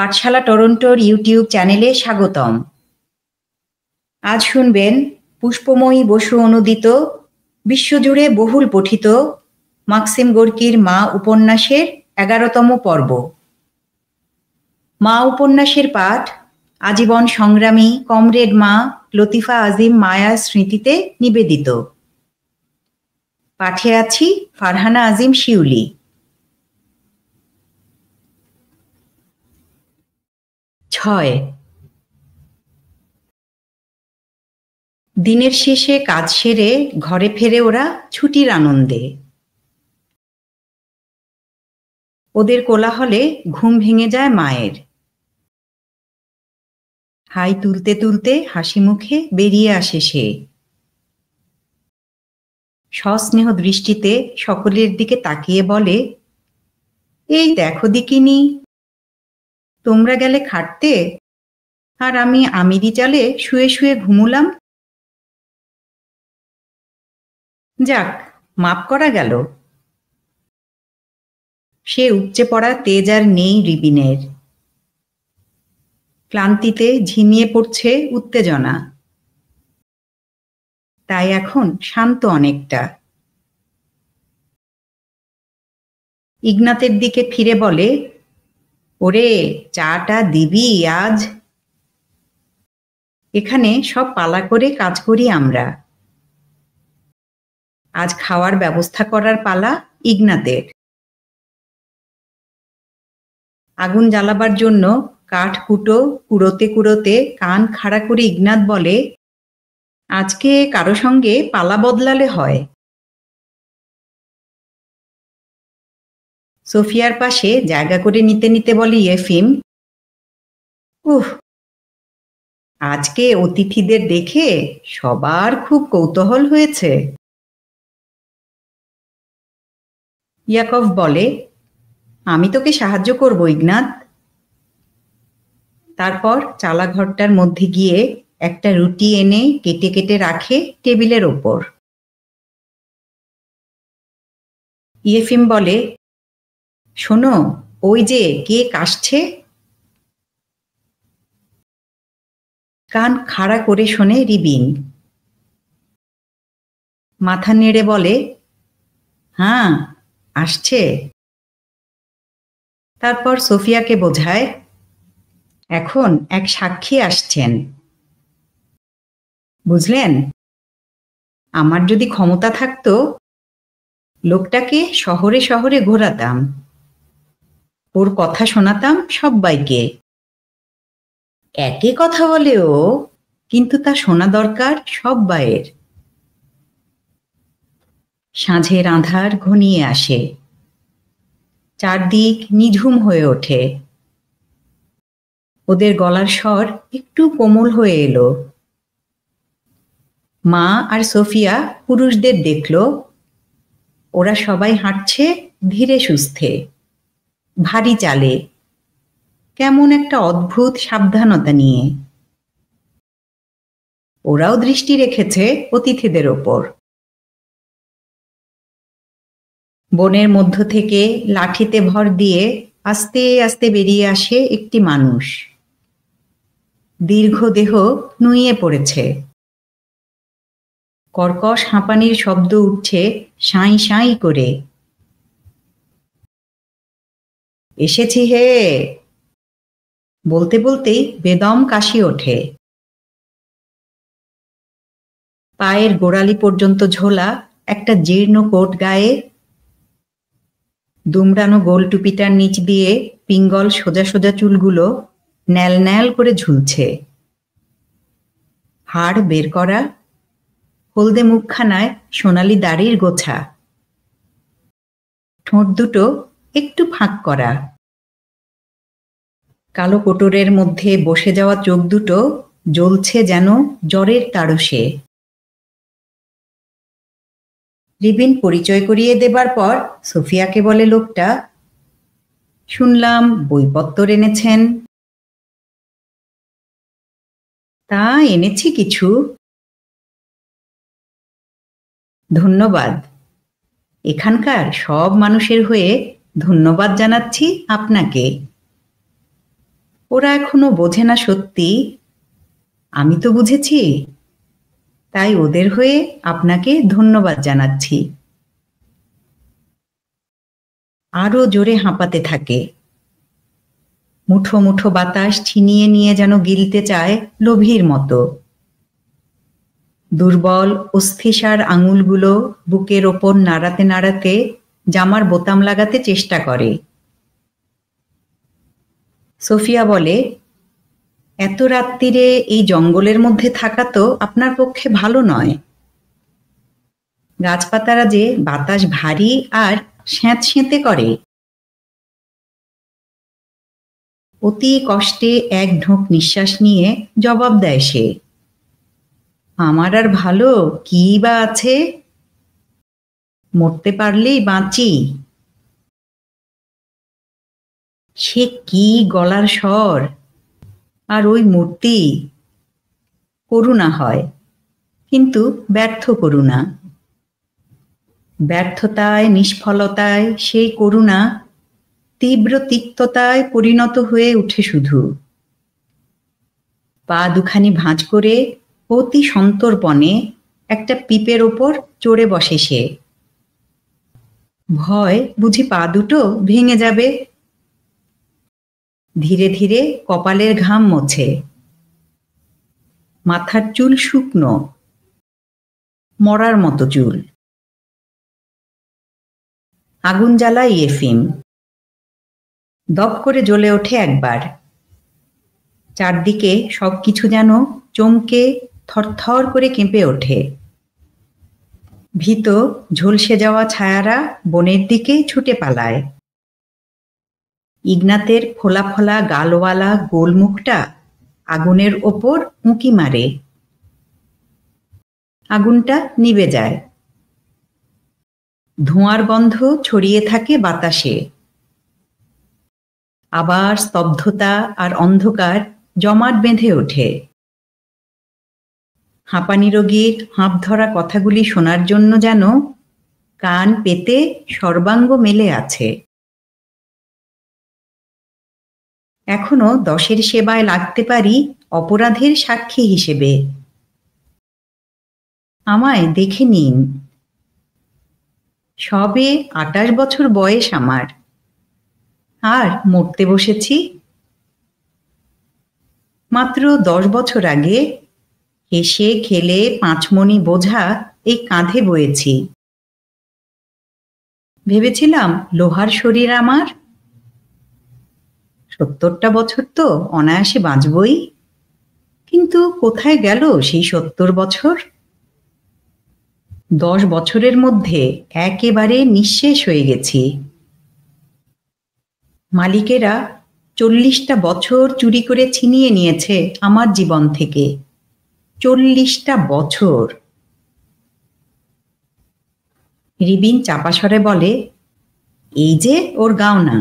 পাঠশালা টরন্টোর YouTube চ্যানেলে স্বাগতম। আজ শুনবেন পুষ্পময়ী বসু অনুদিত, বিশ্বজুড়ে বহুল পঠিত মাক্সিম গোর্কির মা উপন্যাসের 11তম পর্ব। মা উপন্যাসের পাঠ আজীবন সংগ্রামী কমরেড মা লতিফা আজিম মায়ার স্মৃতিতে নিবেদিত। পাঠে আছি ফারহানা আজিম শিউলি। ছয়। দিনের শেষে কাজ সেরে ঘরে ফেরে ওরা ছুটির আনন্দে। ওদের কোলাহলে ঘুম ভেঙে যায় মায়ের। হাই তুলতে তুলতে হাসি মুখে বেরিয়ে আসে সে। সস্নেহ দৃষ্টিতে সকলের দিকে তাকিয়ে বলে, এই দেখো দিকিনি, তোমরা গেলে খাটতে আর আমি আমিরি চালে শুয়ে শুয়ে ঘুমুলাম। যাক, মাপ করা গেল। সে উপচে পড়া তেজ আর নেই রিবিনের। ক্লান্তিতে ঝিমিয়ে পড়ছে উত্তেজনা। তাই এখন শান্ত অনেকটা। ইগনাতের দিকে ফিরে বলে, ওরে চাটা দিবি আজ? এখানে সব পালা করে কাজ করি আমরা। আজ খাওয়ার ব্যবস্থা করার পালা ইগনাতের। আগুন জ্বালাবার জন্য কাঠ কুড়োতে কুড়োতে কান খাড়া করে ইগনাত বলে, আজকে কারো সঙ্গে পালা বদলালে হয়। সোফিয়ার পাশে জায়গা করে নিতে নিতে বলে ইয়েফিম, উহ, আজকে অতিথিদের দেখে সবার খুব কৌতূহল হয়েছে। ইয়াকভ বলে, আমি তোকে সাহায্য করব ইগনাত। তারপর চালাঘরটার মধ্যে গিয়ে একটা রুটি এনে কেটে কেটে রাখে টেবিলের ওপর। ইয়েফিম বলে, শোনো, ওই যে কেক আসছে। কান খাড়া করে শোনে রিবিন। মাথা নেড়ে বলে, হ্যাঁ আসছে। তারপর সোফিয়াকে বোঝায়, এখন এক সাক্ষী আসছেন। বুঝলেন, আমার যদি ক্ষমতা থাকতো লোকটাকে শহরে শহরে ঘোরাতাম, ওর কথা শোনাতাম সব্বাইকে। একে কথা বলে ও, কিন্তু তা শোনা দরকার সব্বাইয়ের। সাঁঝের আঁধার ঘনিয়ে আসে, চারদিক নিঝুম হয়ে ওঠে। ওদের গলার স্বর একটু কোমল হয়ে এলো। মা আর সোফিয়া পুরুষদের দেখল। ওরা সবাই হাঁটছে ধীরে সুস্থে, ভারী চালে, কেমন একটা অদ্ভুত সাবধানতা নিয়ে। ওরাও দৃষ্টি রেখেছে অতিথিদের ওপর। বনের মধ্য থেকে লাঠিতে ভর দিয়ে আস্তে আস্তে বেরিয়ে আসে একটি মানুষ। দীর্ঘ দেহ নুইয়ে পড়েছে। কর্কশ হাঁপানির শব্দ উঠছে সাঁই সাঁই করে। এসেছি হে বলতে বলতেই বেদম কাশি ওঠে। পায়ের গোড়ালি পর্যন্ত ঝোলা একটা জীর্ণ কোট গায়ে। দুমড়ানো গোল টুপিটার নিচ দিয়ে পিঙ্গল সোজা সোজা চুলগুলো ন্যাল ন্যাল করে ঝুলছে। হাড় বের করা, হলদে মুখখানায় সোনালি দাড়ির গোছা। ঠোঁট দুটো একটু ফাঁক করা। কালো কোটরের মধ্যে বসে যাওয়া চোখ দুটো জ্বলছে যেন জ্বরের তাড়সে। রিবিন পরিচয় করিয়ে দেবার পর সোফিয়াকে বলে লোকটা, শুনলাম বইপত্তর এনেছেন। তা এনেছি কিছু। ধন্যবাদ। এখানকার সব মানুষের হয়ে ধন্যবাদ জানাচ্ছি আপনাকে। ওরা এখনো বোঝে না সত্যি। আমি তো বুঝেছি, তাই ওদের হয়ে আপনাকে ধন্যবাদ জানাচ্ছি। আরো জোরে হাঁপাতে থাকে। মুঠো মুঠো বাতাস ছিনিয়ে নিয়ে যেন গিলতে চায় লোভীর মতো। দুর্বল অস্থিসার আঙুলগুলো বুকের ওপর নাড়াতে নাড়াতে জামার বোতাম লাগাতে চেষ্টা করে। সোফিয়া বলে, এত রাত্রিরে এই জঙ্গলের মধ্যে থাকা তো আপনার পক্ষে ভালো নয়। গাছপাতারা যে বাতাস ভারী আর স্যাঁতস্যাঁতে করে। অতি কষ্টে এক ঢোক নিঃশ্বাস নিয়ে জবাব দেয় সে, আমার আর ভালো কি বা আছে, মরতে পারলেই বাঁচি। সে কি গলার স্বর! আর ওই মূর্তি! করুণা হয়, কিন্তু ব্যর্থ করুণা। ব্যর্থতায় নিষ্ফলতায় সেই করুণা তীব্র তিক্ততায় পরিণত হয়ে উঠে শুধু। পা দুখানি ভাঁজ করে অতি সন্তর্পণে একটা পিপের ওপর চড়ে বসে সে। ভয় বুঝি পা দুটো ভেঙে যাবে। ধীরে ধীরে কপালের ঘাম মোছে। মাথার চুল শুকনো, মরার মতো চুল। আগুন জ্বালায় এফিম। দপ করে জ্বলে ওঠে একবার। চারদিকে সবকিছু যেন চমকে থরথর করে কেঁপে ওঠে। ভীত ঝলসে যাওয়া ছায়ারা বনের দিকে ছুটে পালায়। ইগনাতের ফোলা ফোলা গালওয়ালা গোল মুখটা আগুনের ওপর উঁকি মারে। আগুনটা নিভে যায়। ধোঁয়ার গন্ধ ছড়িয়ে থাকে বাতাসে। আবার স্তব্ধতা আর অন্ধকার জমাট বেঁধে ওঠে। হাঁপানি রোগীর হাঁপ ধরা কথাগুলি শোনার জন্য যেন কান পেতে সর্বাঙ্গ মেলে আছে। এখনো 10-এর সেবায় লাগতে পারি অপরাধের সাক্ষী হিসেবে। আমায় দেখে নিন। সবে 28 বছর বয়স আমার, আর মরতে বসেছি। মাত্র 10 বছর আগে হেসে খেলে 5 মণি বোঝা এই কাঁধে বয়েছি। ভেবেছিলাম লোহার শরীর আমার। 70টা বছর তো অনায়াসে বাঁচবই, কিন্তু কোথায় গেল সেই 70 বছর? 10 বছরের মধ্যে একেবারে নিঃশেষ হয়ে গেছি। মালিকেরা 40টা বছর চুরি করে ছিনিয়ে নিয়েছে আমার জীবন থেকে। 40টা বছর। রিবিন চাপা স্বরে বলে, এই যে ওর গাওনা।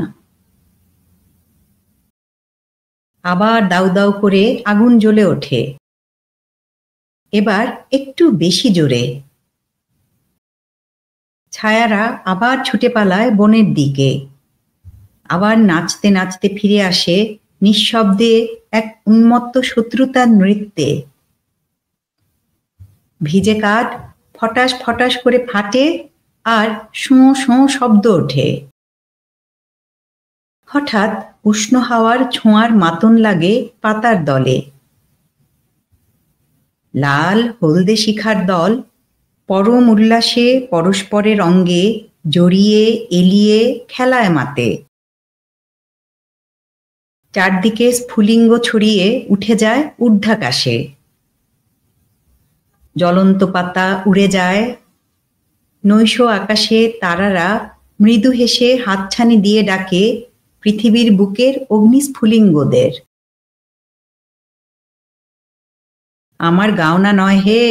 আবার দাউ দাউ করে আগুন জ্বলে ওঠে, এবার একটু বেশি জোরে। ছায়ারা আবার ছুটে পালায় বনের দিকে। আবার নাচতে নাচতে ফিরে আসে নিঃশব্দে এক উন্মত্ত শত্রুতার নৃত্যে। ভিজে কাঠ ফটাস ফটাস করে ফাটে আর শোঁ শোঁ শব্দ ওঠে। হঠাৎ উষ্ণ হাওয়ার ছোঁয়ার মাতন লাগে পাতার দলে। লাল হলদে শিখার দল পরম উল্লাসে পরস্পরের অঙ্গে জড়িয়ে এলিয়ে খেলায় মাতে। চারদিকে স্ফুলিঙ্গ ছড়িয়ে উঠে যায় ঊর্ধ্বাকাশে। জ্বলন্ত পাতা উড়ে যায়। নৈশ আকাশে তারারা মৃদু হেসে হাতছানি দিয়ে ডাকে পৃথিবীর বুকের অগ্নিস্ফুলিঙ্গদের। আমার গাওনা নয় হে,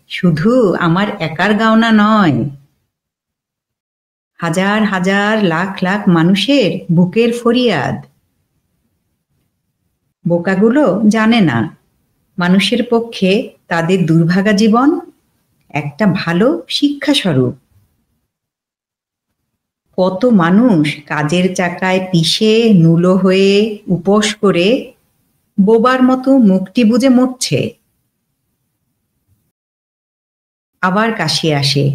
শুধু আমার একার গাওনা নয়। হাজার হাজার লাখ লাখ মানুষের বুকের ফরিয়াদ। বোকাগুলো জানে না মানুষের পক্ষে তাদের দুর্ভাগা জীবন একটা ভালো শিক্ষাস্বরূপ। কত মানুষ কাজের চাকায় পিষে নুলো হয়ে উপোস করে বোবার মতো মুখটি বুজে মরছে। আবার কাশি আসে।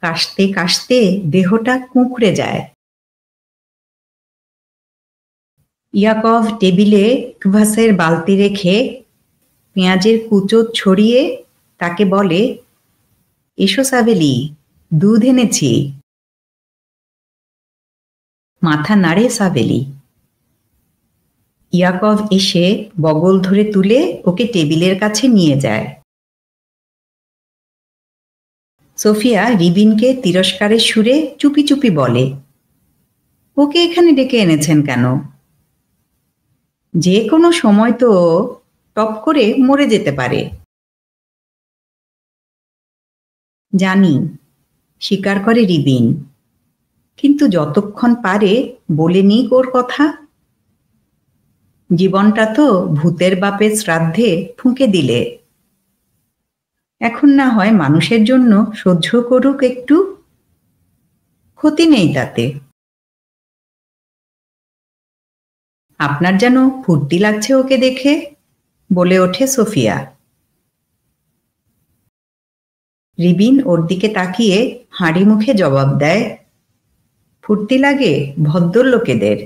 কাশতে কাশতে দেহটা কুঁকড়ে যায়। ইয়াকভ টেবিলে ক্ভাসের বালতি রেখে পেঁয়াজের কুচো ছড়িয়ে তাকে বলে, এসো সাবেলি, দুধ এনেছি। মাথা নাড়ে সাবেলি। ইয়াকভ এসে বগল ধরে তুলে ওকে টেবিলের কাছে নিয়ে যায়। সোফিয়া রিবিনকে তিরস্কারের সুরে চুপি চুপি বলে, ওকে এখানে ডেকে এনেছেন কেন? যে কোনো সময় তো টপ করে মরে যেতে পারে। জানি, স্বীকার করে রিবিন, কিন্তু যতক্ষণ পারে বলে নিক ওর কথা। জীবনটা তো ভূতের বাপের শ্রাদ্ধে ফুঁকে দিলে, এখন না হয় মানুষের জন্য সহ্য করুক একটু, ক্ষতি নেই তাতে। আপনার যেন ফুর্তি লাগছে ওকে দেখে, বলে ওঠে সোফিয়া। রিবিন ওর দিকে তাকিয়ে হাঁড়ি মুখে জবাব দেয়, ফুর্তি লাগে ভদ্রলোকেদের।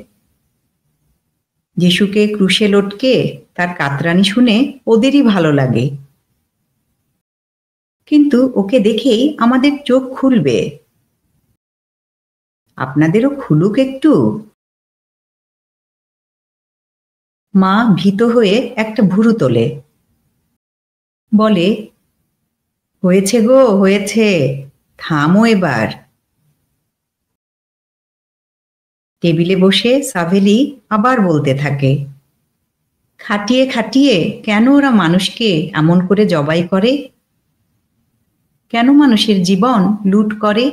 যিশুকে ক্রুশে লটকে তার কাতরানি শুনে ওদেরই ভালো লাগে, কিন্তু ওকে দেখেই আমাদের চোখ খুলবে। আপনাদেরও খুলুক একটু। মা ভীত হয়ে একটা ভুরু তোলে, বলে, হয়েছে গো হয়েছে, থামো এবার। টেবিলে বসে সাভেলি আবার বলতে থাকে, খাটিয়ে খাটিয়ে কেন ওরা মানুষকে এমন করে জবাই করে? কেন মানুষের জীবন লুট করে?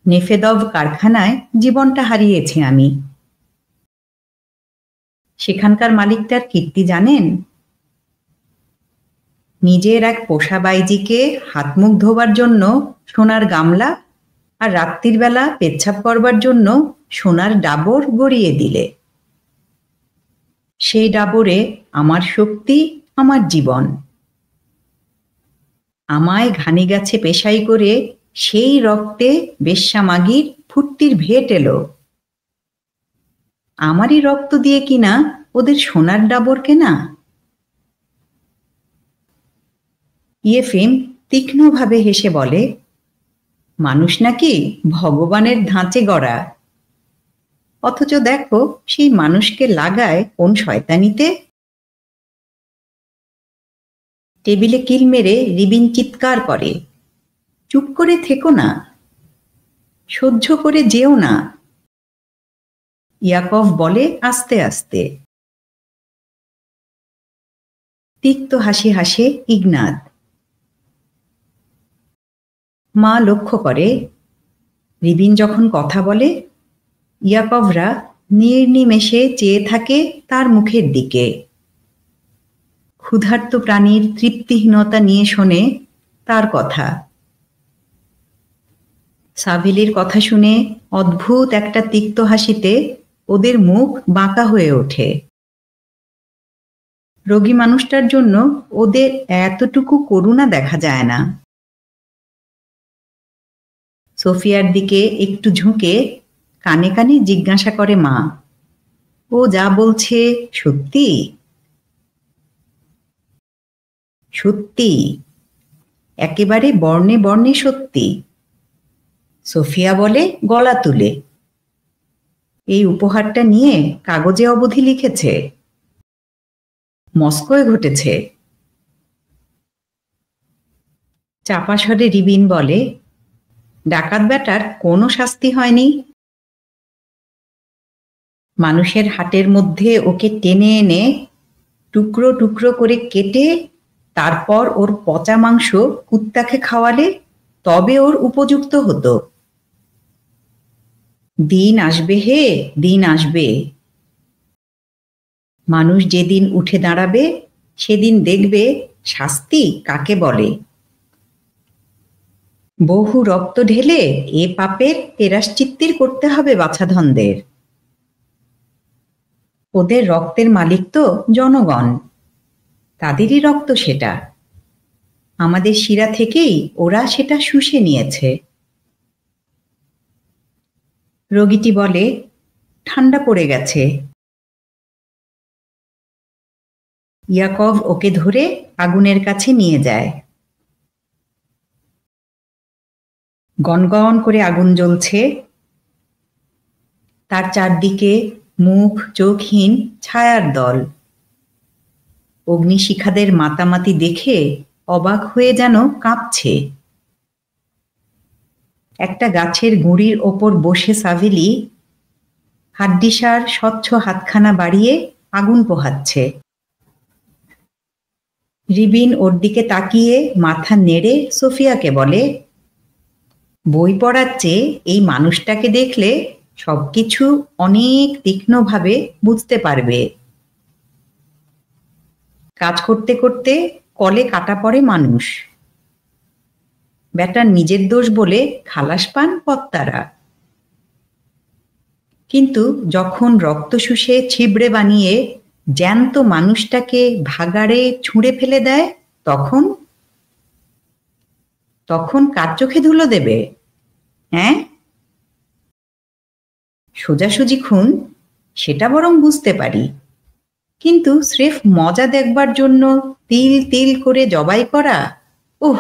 নেফেদভ কারখানায় জীবনটা হারিয়েছি আমি। সেখানকার মালিকটার কীর্তি জানেন? নিজের এক পোষা বাইজিকে হাত মুখ ধোবার জন্য সোনার গামলা আর রাত্রির বেলা পেচ্ছাপ করবার জন্য সোনার ডাবর গড়িয়ে দিলে। সেই ডাবরে আমার শক্তি, আমার জীবন। আমায় ঘানি গাছে পেশাই করে সেই রক্তে বেশ্যামাগির ফুর্তির ভেট এলো। আমারই রক্ত দিয়ে কিনা ওদের সোনার ডাবর কেনা। ইয়েফিম তীক্ষ্ণভাবে হেসে বলে, মানুষ নাকি ভগবানের ধাঁচে গড়া, অথচ দেখো সেই মানুষকে লাগায় কোন শয়তানিতে। টেবিলে কিল মেরে রিবিন চিৎকার করে, চুপ করে থেকো না, সহ্য করে যেও না। ইয়াকভ বলে আস্তে আস্তে। তিক্ত হাসি হাসে ইগনাত। মা লক্ষ্য করে, রিবিন যখন কথা বলে ইয়াকভরা নির্নিমেষে চেয়ে থাকে তার মুখের দিকে। ক্ষুধার্ত প্রাণীর তৃপ্তিহীনতা নিয়ে শোনে তার কথা। সাভেলির কথা শুনে অদ্ভুত একটা তিক্ত হাসিতে ওদের মুখ বাঁকা হয়ে ওঠে। রোগী মানুষটার জন্য ওদের এতটুকু করুণা দেখা যায় না। সোফিয়ার দিকে একটু ঝুঁকে কানে কানে জিজ্ঞাসা করে মা, ও যা বলছে সত্যি? সত্যি, একেবারে বর্ণে বর্ণে সত্যি, সোফিয়া বলে গলা তুলে। এই উপহারটা নিয়ে কাগজে অবধি লিখেছে, মস্কোয় ঘটেছে। চাপা স্বরে রিবিন বলে, ডাকাত ব্যাটার কোনো শাস্তি হয়নি। মানুষের হাটের মধ্যে ওকে টেনে এনে টুকরো টুকরো করে কেটে তারপর ওর পচা মাংস কুত্তাকে খাওয়ালে তবে ওর উপযুক্ত হতো। দিন আসবে হে, দিন আসবে। মানুষ যেদিন উঠে দাঁড়াবে সেদিন দেখবে শাস্তি কাকে বলে। বহু রক্ত ঢেলে এ পাপের পেরাশ্চিত্তির করতে হবে বাছাধনদের। ওদের রক্তের মালিক তো জনগণ, তাদেরই রক্ত সেটা। আমাদের শিরা থেকেই ওরা সেটা শুষে নিয়েছে। রোগীটি বলে, ঠান্ডা পড়ে গেছে। ইয়াকভ ওকে ধরে আগুনের কাছে নিয়ে যায়। গনগন করে আগুন জ্বলছে। তার চারদিকে মুখ চোখহীন ছায়ার দল। অগ্নিশিখাদের মাতামাতি দেখে অবাক হয়ে যেন কাঁপছে। একটা গাছের গুঁড়ির ওপর বসে সাভেলি হাড্ডিসার স্বচ্ছ হাতখানা বাড়িয়ে আগুন পোহাচ্ছে। রিবিন ওর দিকে তাকিয়ে মাথা নেড়ে সোফিয়াকে বলে, বই পড়ার চেয়ে এই মানুষটাকে দেখলে সবকিছু অনেক তীক্ষ্ণভাবে বুঝতে পারবে। কাজ করতে করতে কলে কাটা পড়ে মানুষ। ব্যাটার নিজের দোষ বলে খালাস পান কর্তারা। কিন্তু যখন রক্ত শুষে ছিবড়ে বানিয়ে জ্যান্ত মানুষটাকে ভাগাড়ে ছুঁড়ে ফেলে দেয়, তখন তখন কার চোখে ধুলো দেবে? হ্যাঁ, সোজাসুজি খুন সেটা বরং বুঝতে পারি, কিন্তু স্রেফ মজা দেখবার জন্য তিল তিল করে জবাই করা, ওহ!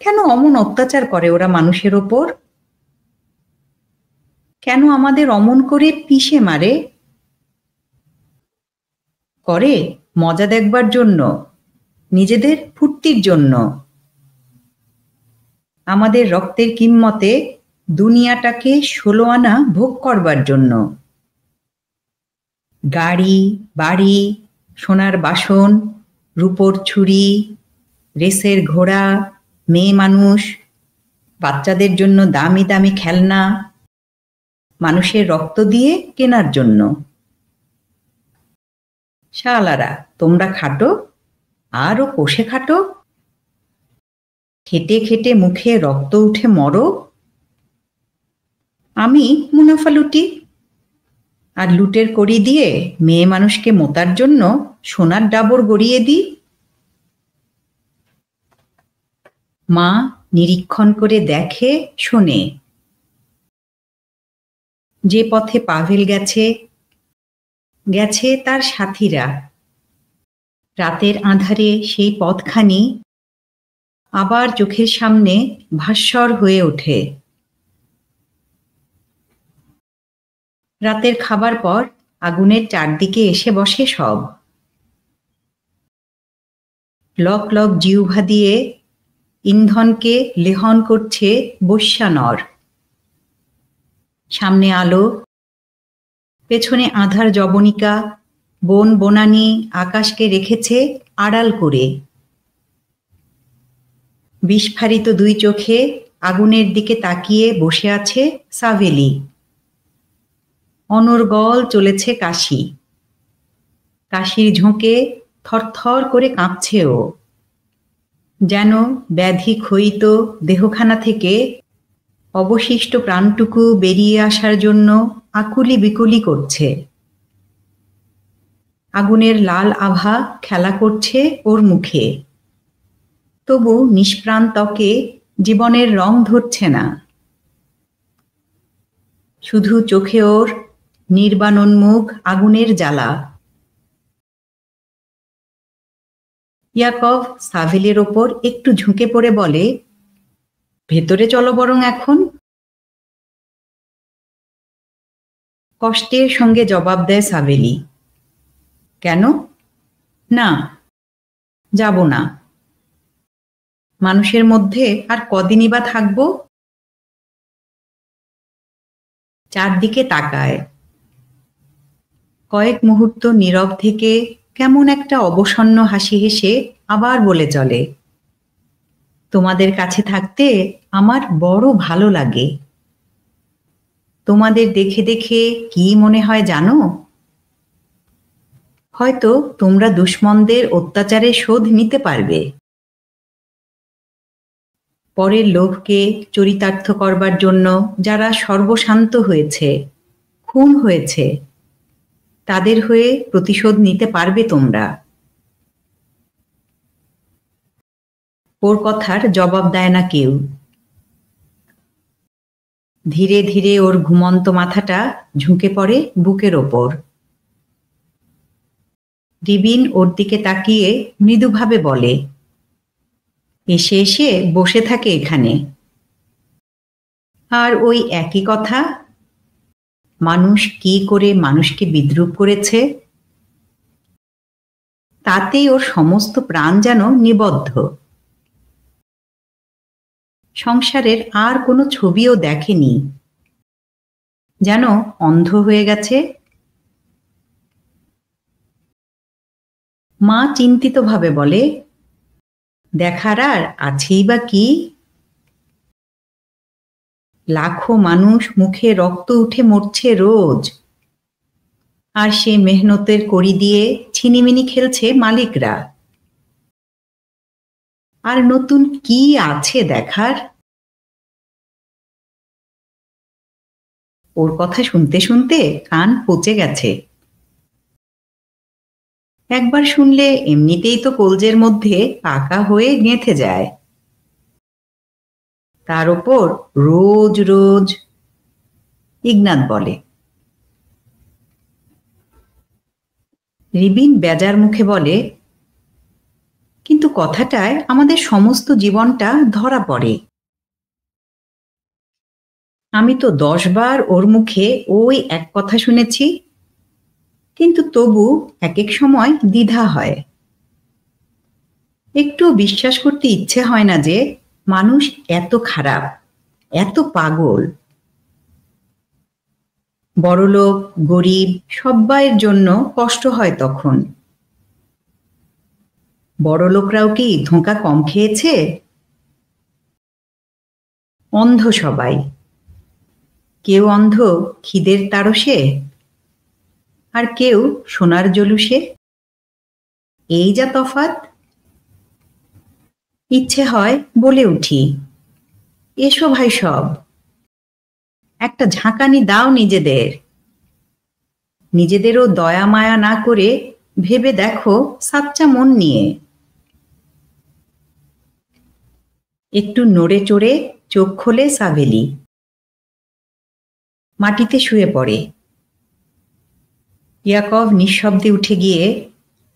কেন অমন অত্যাচার করে ওরা মানুষের ওপর? কেন আমাদের অমন করে পিষে মারে? করে মজা দেখবার জন্য, নিজেদের ফুর্তির জন্য। আমাদের রক্তের কিম্মতে দুনিয়াটাকে 16 আনা ভোগ করবার জন্য। গাড়ি, বাড়ি, সোনার বাসন, রূপোর ছুরি, রেসের ঘোড়া, মেয়ে মানুষ, বাচ্চাদের জন্য দামি দামি খেলনা, মানুষের রক্ত দিয়ে কেনার জন্য। শালারা, তোমরা খাটো, আরও কষে খাটো। খেটে খেটে মুখে রক্ত উঠে মরো, আমি মুনাফা লুটি, আর লুটের কড়ি দিয়ে মেয়ে মানুষকে মোতার জন্য সোনার ডাবর গড়িয়ে দিই। মা নিরীক্ষণ করে দেখে, শোনে। যে পথে পাভেল গেছে, গেছে তার সাথীরা। রাতের আঁধারে সেই পথখানি আবার চোখের সামনে ভাস্বর হয়ে ওঠে। রাতের খাবার পর আগুনের চারদিকে এসে বসে সব। লক লক জিহ্বা দিয়ে ইন্ধনকে লেহন করছে বৈশ্যানর। সামনে আলো, পেছনে আধার জবনিকা, বন বনানী আকাশকে রেখেছে আড়াল করে। বিস্ফারিত দুই চোখে আগুনের দিকে তাকিয়ে বসে আছে সাভেলি। অনর্গল চলেছে কাশি। কাশির ঝোঁকে থরথর করে কাঁপছে ও, যেন ব্যাধি ক্ষয়িত দেহখানা থেকে অবশিষ্ট প্রাণটুকু বেরিয়ে আসার জন্য আকুলি বিকুলি করছে। আগুনের লাল আভা খেলা করছে ওর মুখে, তবু নিষ্প্রাণ ত্বকে জীবনের রং ধরছে না। শুধু চোখে ওর নির্বাণোন্মুখ আগুনের জ্বালা। ইয়াকভ সাভেলের ওপর একটু ঝুঁকে পড়ে বলে, ভেতরে চলো বরং এখন। কষ্টের সঙ্গে জবাব দেয় সাভেলি, কেন? না, যাব না। মানুষের মধ্যে আর কদিনই বা থাকব? চারদিকে তাকায়। কয়েক মুহূর্ত নীরব থেকে কেমন একটা অবসন্ন হাসি হেসে আবার বলে চলে, তোমাদের কাছে থাকতে আমার বড় ভালো লাগে। তোমাদের দেখে দেখে কি মনে হয় জানো? হয়তো তোমরা দুশমনদের অত্যাচারের শোধ নিতে পারবে। পরের লোভকে চরিতার্থ করবার জন্য যারা সর্বশান্ত হয়েছে, খুন হয়েছে, তাদের হয়ে প্রতিশোধ নিতে পারবে তোমরা। ওর কথার জবাব দেয় না কেউ। ধীরে ধীরে ওর ঘুমন্ত মাথাটা ঝুঁকে পড়ে বুকের ওপর। রিবিন ওর দিকে তাকিয়ে মৃদুভাবে বলে, এসে এসে বসে থাকে এখানে। আর ওই একই কথা, মানুষ কি করে মানুষকে বিদ্রূপ করেছে, তাতেই ওর সমস্ত প্রাণ যেন নিবদ্ধ। সংসারের আর কোনো ছবিও দেখেনি, যেন অন্ধ হয়ে গেছে। মা চিন্তিতভাবে বলে, দেখার আর আছেই বা কি? লাখো মানুষ মুখে রক্ত উঠে মরছে রোজ, আর সে মেহনতের কড়ি দিয়ে ছিনিমিনি খেলছে মালিকরা। আর নতুন কি আছে দেখার? ওর কথা শুনতে শুনতে কান পচে গেছে। একবার শুনলে এমনিতেই তো কলজের মধ্যে পাকা হয়ে গেঁথে যায়, তার ওপর রোজ রোজ। ইগনাত বলে। রিবিন বেজার মুখে বলে, কিন্তু কথাটায় আমাদের সমস্ত জীবনটা ধরা পড়ে। আমি তো 10 বার ওর মুখে ওই এক কথা শুনেছি, কিন্তু তবু এক এক সময় দ্বিধা হয়। একটু বিশ্বাস করতে ইচ্ছে হয় না যে মানুষ এত খারাপ, এত পাগল। বড়লোক গরিব সব্বাইয়ের জন্য কষ্ট হয় তখন। বড়লোকরাও কি ধোঁকা কম খেয়েছে? অন্ধ সবাই, কেউ অন্ধ খিদের তাড়সে, আর কেউ সোনার জলুসে। এই যা তফাৎ। ইচ্ছে হয় বলে উঠি, এসো ভাই সব, একটা ঝাঁকানি দাও নিজেদের। নিজেদেরও দয়া মায়া না করে ভেবে দেখো সাচ্চা মন নিয়ে। একটু নড়ে চড়ে চোখ খোলে সাভেলি। মাটিতে শুয়ে পড়ে। ইয়াকভ নিঃশব্দে উঠে গিয়ে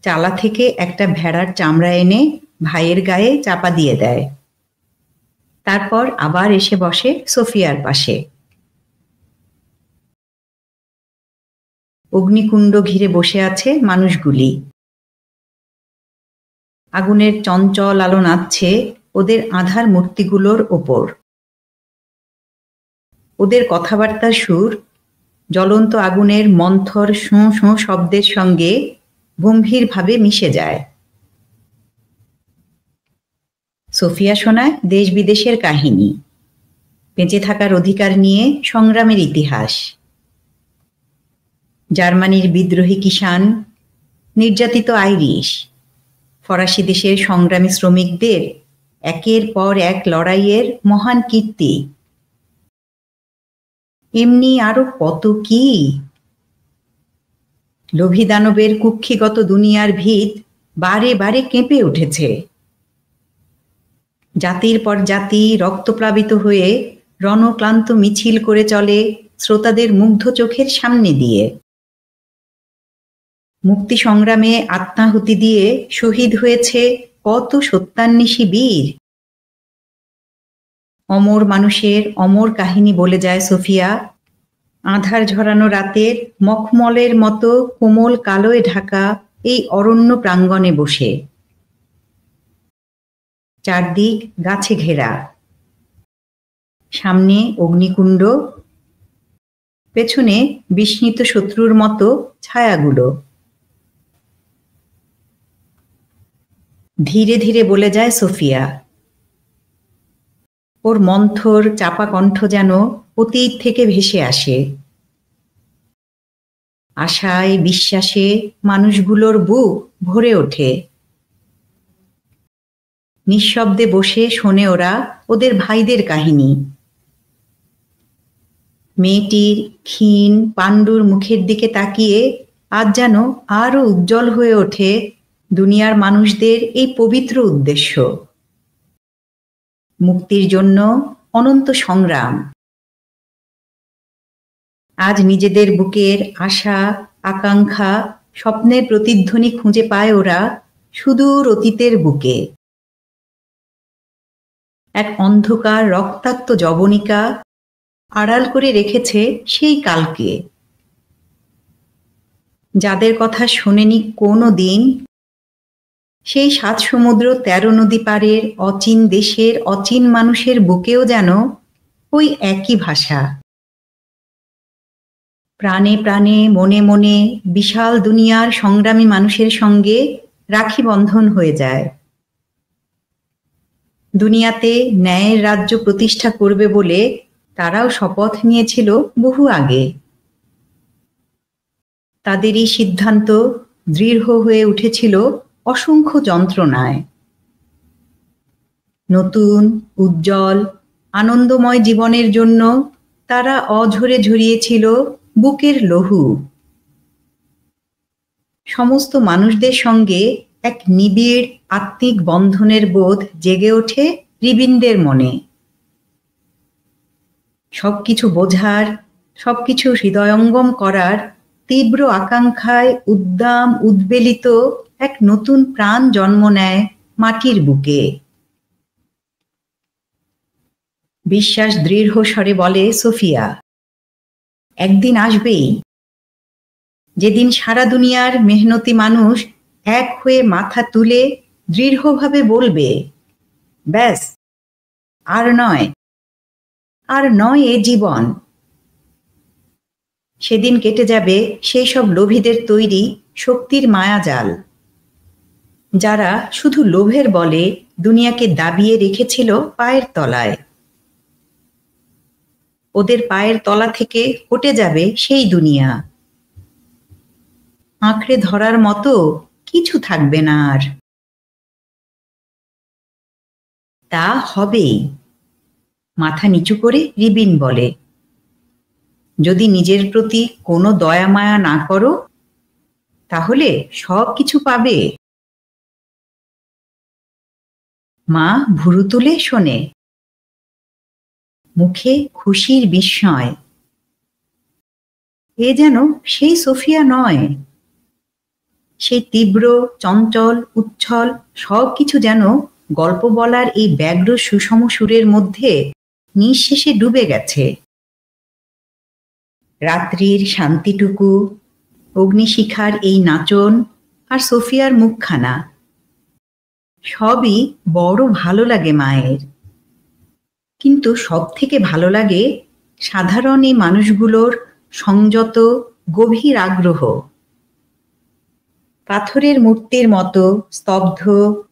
চালা থেকে একটা ভেড়ার চামড়া এনে ভাইয়ের গায়ে চাপা দিয়ে দেয়। তারপর আবার এসে বসে সোফিয়ার পাশে। অগ্নিকুণ্ড ঘিরে বসে আছে মানুষগুলি। আগুনের চঞ্চল আলো নাচছে ওদের আধার মূর্তিগুলোর ওপর। ওদের কথাবার্তার সুর জ্বলন্ত আগুনের মন্থর শোঁ শোঁ শব্দের সঙ্গে গম্ভীরভাবে মিশে যায়। সোফিয়া শোনায় দেশ বিদেশের কাহিনী, বেঁচে থাকার অধিকার নিয়ে সংগ্রামের ইতিহাস। জার্মানির বিদ্রোহী কিষান, নির্যাতিত আইরিশ, ফরাসি দেশের সংগ্রামী শ্রমিকদের একের পর এক লড়াইয়ের মহান কীর্তি। এমনি আরো কত কি। লোভী দানবের কুক্ষিগত দুনিয়ার ভিত বারে বারে কেঁপে উঠেছে। জাতির পর জাতি রক্তপ্লাবিত হয়ে রণক্লান্ত মিছিল করে চলে শ্রোতাদের মুগ্ধ চোখের সামনে দিয়ে। মুক্তি সংগ্রামে আত্মাহুতি দিয়ে শহীদ হয়েছে কত সত্যান্বেষী বীর। অমর মানুষের অমর কাহিনী বলে যায় সোফিয়া, আঁধার ঝরানো রাতের মখমলের মতো কোমল কালোয় ঢাকা এই অরণ্য প্রাঙ্গণে বসে। চারদিক গাছে ঘেরা, সামনে অগ্নিকুণ্ড, পেছনে বিস্মিত শত্রুর মতো ছায়াগুলো। ধীরে ধীরে বলে যায় সোফিয়া। ওর মন্থর চাপা কণ্ঠ যেন অতীত থেকে ভেসে আসে। আশায় বিশ্বাসে মানুষগুলোর বুক ভরে ওঠে। নিঃশব্দে বসে শোনে ওরা ওদের ভাইদের কাহিনী। মেয়েটির ক্ষীণ পাণ্ডুর মুখের দিকে তাকিয়ে আজ যেন আরো উজ্জ্বল হয়ে ওঠে দুনিয়ার মানুষদের এই পবিত্র উদ্দেশ্য, মুক্তির জন্য অনন্ত সংগ্রাম। আজ নিজেদের বুকের আশা, আকাঙ্ক্ষা, স্বপ্নের প্রতিধ্বনি খুঁজে পায় ওরা সুদূর অতীতের বুকে। এক অন্ধকার রক্তাক্ত যবনিকা আড়াল করে রেখেছে সেই কালকে, যাদের কথা শোনেনি কোনো দিন, সেই ৭ সমুদ্র ১৩ নদী পারের অচিন দেশের অচিন মানুষের বুকেও যেন ওই একই ভাষা। প্রাণে প্রাণে মনে মনে বিশাল দুনিয়ার সংগ্রামী মানুষের সঙ্গে রাখি বন্ধন হয়ে যায়। দুনিয়াতে ন্যায়ের রাজ্য প্রতিষ্ঠা করবে বলে তারাও শপথ নিয়েছিল বহু আগে। তাদের এই সিদ্ধান্ত দৃঢ় হয়ে উঠেছিল অসংখ্য যন্ত্রণায়। নতুন, উজ্জ্বল, আনন্দময় জীবনের জন্য তারা অঝরে ঝরিয়েছিল বুকের লহু। সমস্ত মানুষদের সঙ্গে এক নিবিড় আত্মিক বন্ধনের বোধ জেগে ওঠে রিবিনদের মনে। সবকিছু বোঝার, সবকিছু হৃদয়ঙ্গম করার তীব্র আকাঙ্ক্ষায় উদ্দাম উদ্বেলিত এক নতুন প্রাণ জন্ম নেয় মাটির বুকে। বিশ্বাস দৃঢ় স্বরে বলে সোফিয়া, একদিন আসবেই যেদিন সারা দুনিয়ার মেহনতি মানুষ এক হয়ে মাথা তুলে দৃঢ়ভাবে বলবে, ব্যাস, আর নয়, আর নয় এ জীবন। সেদিন কেটে যাবে সেই সব লোভীদের তৈরি শক্তির মায়াজাল, যারা শুধু লোভের বলে দুনিয়াকে দাবিয়ে রেখেছিল পায়ের তলায়। ওদের পায়ের তলা থেকে হটে যাবে সেই দুনিয়া। আঁকড়ে ধরার মতো কিছু থাকবে না আর। তা হবেই, মাথা নিচু করে রিবিন বলে। যদি নিজের প্রতি কোনো দয়া মায়া না করো, তাহলে সব কিছু পাবে। মা ভুরু তুলে শোনে, মুখে খুশির বিস্ময়। এ যেন সেই সোফিয়া নয়। সেই তীব্র, চঞ্চল, উচ্ছল সবকিছু যেন গল্প বলার এই ব্যগ্র সুষম সুরের মধ্যে নিঃশেষে ডুবে গেছে। রাত্রির শান্তিটুকু, অগ্নিশিখার এই নাচন আর সোফিয়ার মুখখানা, সবই বড় ভালো লাগে মায়ের। কিন্তু সব থেকে ভালো লাগে সাধারণ এই মানুষগুলোর সংযত গভীর আগ্রহ। পাথরের মূর্তির মতো স্তব্ধ,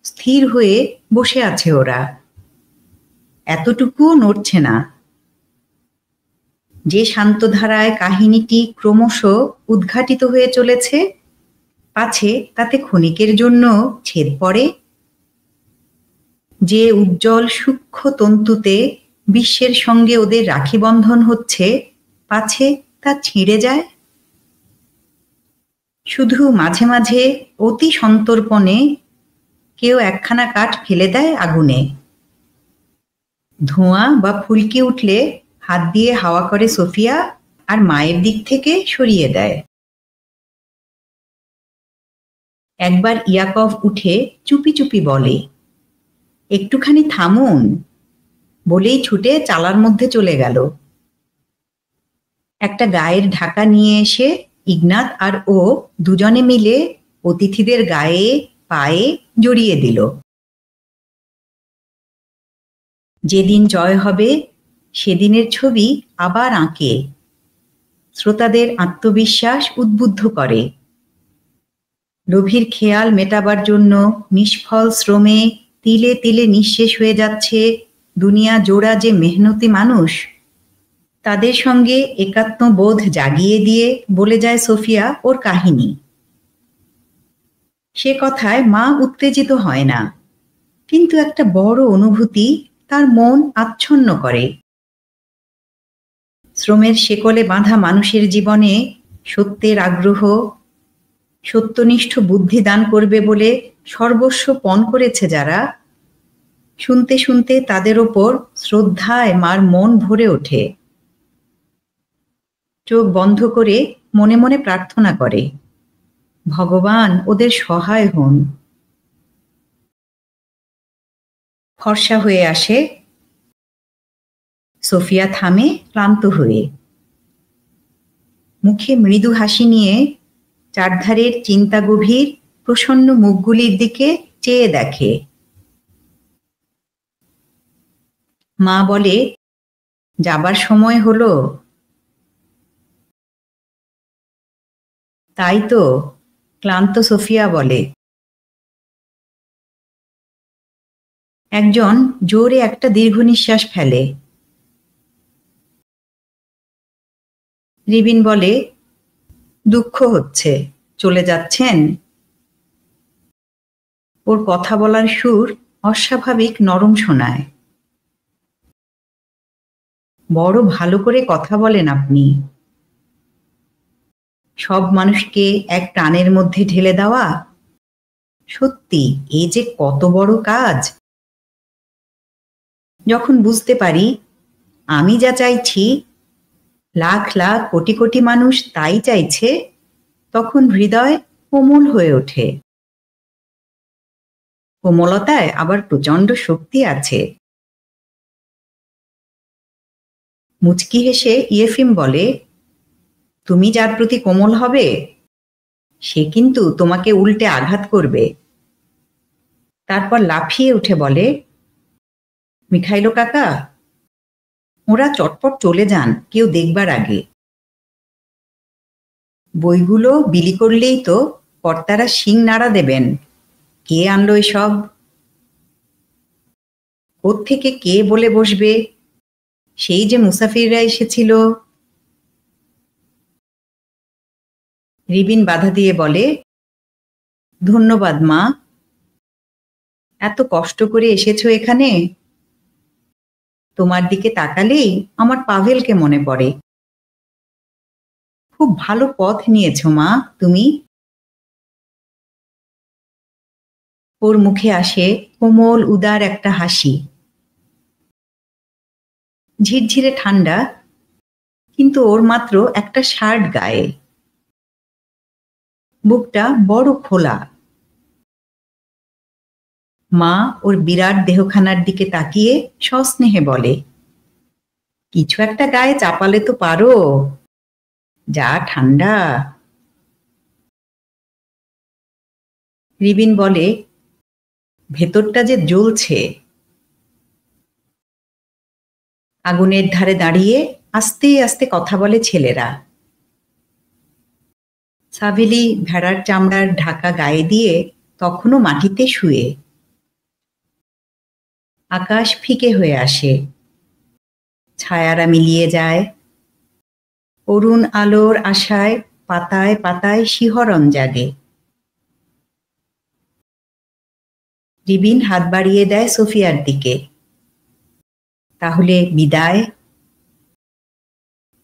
স্থির হয়ে বসে আছে ওরা, এতটুকুও নড়ছে না। যে শান্ত ধারায় কাহিনীটি ক্রমশ উদ্ঘাটিত হয়ে চলেছে, পাছে তাতে ক্ষণিকের জন্য ছেদ পড়ে। যে উজ্জ্বল সূক্ষ্ম তন্তুতে বিশ্বের সঙ্গে ওদের রাখি বন্ধন হচ্ছে, পাছে তা ছিঁড়ে যায়। শুধু মাঝে মাঝে অতি সন্তর্পণে কেউ একখানা কাঠ ফেলে দেয় আগুনে। ধোঁয়া বা ফুলকি উঠলে হাত দিয়ে হাওয়া করে সোফিয়া, আর মায়ের দিক থেকে সরিয়ে দেয়। একবার ইয়াকভ উঠে চুপি চুপি বলে, একটুখানি থামুন, বলেই ছুটে চালার মধ্যে চলে গেল। একটা গায়ের ঢাকা নিয়ে এসে ইগনাত আর ও দুজনে মিলে অতিথিদের গায়ে পায়ে জড়িয়ে দিল। যেদিন জয় হবে সেদিনের ছবি আবার আঁকে, শ্রোতাদের আত্মবিশ্বাস উদ্বুদ্ধ করে। লোভীর খেয়াল মেটাবার জন্য নিষ্ফল শ্রমে তিলে তিলে নিঃশেষ হয়ে যাচ্ছে দুনিয়া জোড়া যে মেহনতি মানুষ, তাদের সঙ্গে একাত্মবোধ জাগিয়ে দিয়ে বলে যায় সোফিয়া ওর কাহিনী। সে কথায় মা উত্তেজিত হয় না, কিন্তু একটা বড় অনুভূতি তার মন আচ্ছন্ন করে। শ্রমের শেকলে বাঁধা মানুষের জীবনে সত্যের আগ্রহ, সত্যনিষ্ঠ বুদ্ধি দান করবে বলে সর্বস্ব পণ করেছে যারা, শুনতে শুনতে তাদের ওপর শ্রদ্ধায় মার মন ভরে ওঠে। চোখ বন্ধ করে মনে মনে প্রার্থনা করে, ভগবান ওদের সহায় হন। ফর্সা হয়ে আসে। সোফিয়া থামে ক্লান্ত হয়ে। মুখে মৃদু হাসি নিয়ে চারধারের চিন্তা গভীর প্রসন্ন মুখগুলির দিকে চেয়ে দেখে। মা বলে, যাবার সময় হলো। তাই তো, ক্লান্ত সোফিয়া বলে। একজন জোরে একটা দীর্ঘ নিঃশ্বাস ফেলে। রিবিন বলে, দুঃখ হচ্ছে, চলে যাচ্ছেন? ওর কথা বলার সুর অস্বাভাবিক নরম শোনায়। বড় ভালো করে কথা বলেন আপনি। সব মানুষকে এক টানের মধ্যে ঢেলে দেওয়া, সত্যি এই যে কত বড় কাজ। যখন বুঝতে পারি আমি যা চাইছি লাখ লাখ কোটি কোটি মানুষ তাই চাইছে, তখন হৃদয় কোমল হয়ে ওঠে। কোমলতায় আবার প্রচণ্ড শক্তি আছে। মুচকি হেসে ইয়েফিম বলে, তুমি যার প্রতি কোমল হবে সে কিন্তু তোমাকে উল্টে আঘাত করবে। তারপর লাফিয়ে উঠে বলে, মিখাইলো কাকা, ওরা চটপট চলে যান কেউ দেখবার আগে। বইগুলো বিলি করলেই তো কর্তারা শিং নাড়া দেবেন। কে আনলো এসব? কোত্থেকে কে বলে বসবে সেই যে মুসাফিররা এসেছিল। রিবিন বাধা দিয়ে বলে, ধন্যবাদ মা, এত কষ্ট করে এসেছো এখানে। তোমার দিকে তাকালেই আমার পাভেলকে মনে পড়ে। খুব ভালো পথ নিয়েছো মা তুমি। ওর মুখে আসে কোমল উদার একটা হাসি। ঝিরঝিরে ঠান্ডা, কিন্তু ওর মাত্র একটা শার্ট গায়ে। বুকটা বড় খোলা। মা ওর বিরাট দেহখানার দিকে তাকিয়ে সস্নেহে বলে, কিছু একটা গায়ে চাপালে তো পারো, যা ঠান্ডা। রিবিন বলে, ভেতরটা যে জ্বলছে। আগুনের ধারে দাঁড়িয়ে আস্তে আস্তে কথা বলে ছেলেরা। সাভেলি ভেড়ার চামড়ার ঢাকা গায়ে দিয়ে তখনও মাটিতে শুয়ে। আকাশ ফিকে হয়ে আসে, ছায়ারা মিলিয়ে যায়। অরুণ আলোর আশায় পাতায় পাতায় শিহরণ জাগে। রিবিন হাত বাড়িয়ে দেয় সোফিয়ার দিকে। তাহলে বিদায়।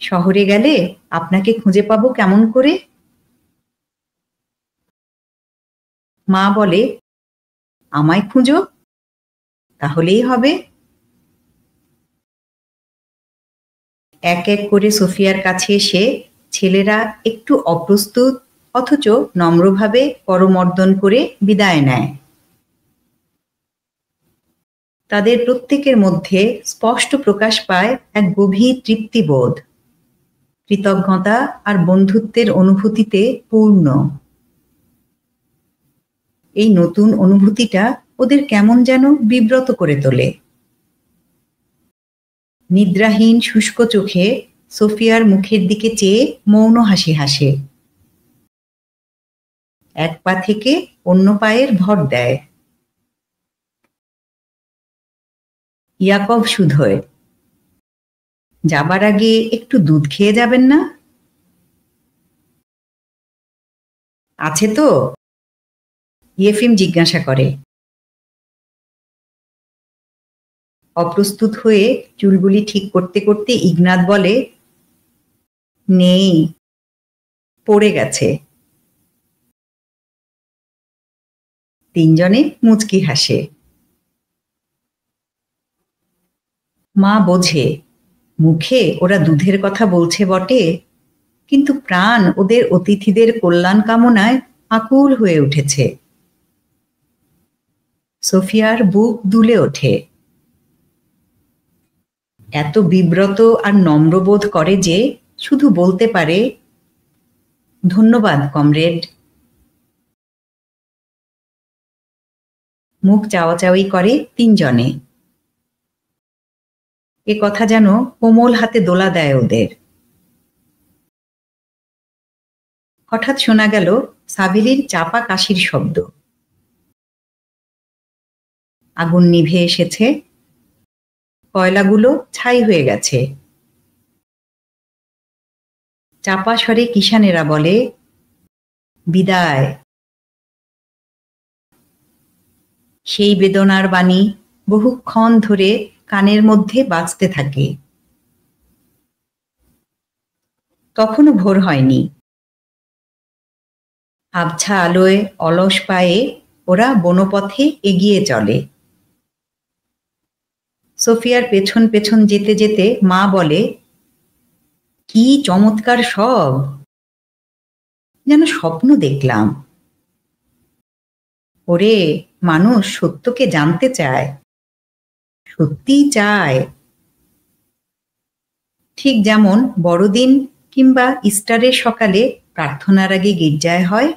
শহরে গেলে আপনাকে খুঁজে পাবো কেমন করে? মা বলে, আমায় খুঁজো, তাহলেই হবে। এক এক করে সোফিয়ার কাছে এসে ছেলেরা একটু অপ্রস্তুত অথচ নম্রভাবে করমর্দন করে বিদায় নেয়। তাদের প্রত্যেকের মধ্যে স্পষ্ট প্রকাশ পায় এক গভীর তৃপ্তিবোধ, কৃতজ্ঞতা আর বন্ধুত্বের অনুভূতিতে পূর্ণ। এই নতুন অনুভূতিটা ওদের কেমন যেন বিব্রত করে তোলে। নিদ্রাহীন শুষ্ক চোখে সোফিয়ার মুখের দিকে চেয়ে মৌন হাসি হাসে। এক পা থেকে অন্য পায়ের ভর দেয়। ইয়াকব শুধোয়, যাবার আগে একটু দুধ খেয়ে যাবেন না? আছে তো? ইয়েফিম জিজ্ঞাসা করে। অপ্রস্তুত হয়ে চুলগুলি ঠিক করতে করতে ইগনাত বলে, নেই, পড়ে গেছে। তিনজনে মুচকি হাসে। মা বোঝে মুখে ওরা দুধের কথা বলছে বটে, কিন্তু প্রাণ ওদের অতিথিদের কল্যাণ কামনায় আকুল হয়ে উঠেছে। সোফিয়ার বুক দুলে ওঠে। এত বিব্রত আর নম্রবোধ করে যে শুধু বলতে পারে, ধন্যবাদ কমরেড। মুখ চাওয়াচাওয়ি করে তিনজনে। এ কথা যেন কোমল হাতে দোলা দেয় ওদের। হঠাৎ শোনা গেল সাবিলির চাপা কাশির শব্দ। আগুন নিভে এসেছে, কয়লাগুলো ছাই হয়ে গেছে। চাপা স্বরে কিষানেরা বলে, বিদায়। সেই বেদনার বাণী বহুক্ষণ ধরে কানের মধ্যে বাজতে থাকে। তখনও ভোর হয়নি। আবছা আলোয় অলস পায়ে ওরা বনপথে এগিয়ে চলে। সোফিয়ার পেছন পেছন যেতে যেতে মা বলে, কি চমৎকার সব, যেন স্বপ্ন দেখলাম। ওরে, মানুষ সত্যকে জানতে চায়, সত্যিই চায়। ঠিক যেমন বড়দিন কিংবা ইস্টারের সকালে প্রার্থনার আগে গির্জায় হয়।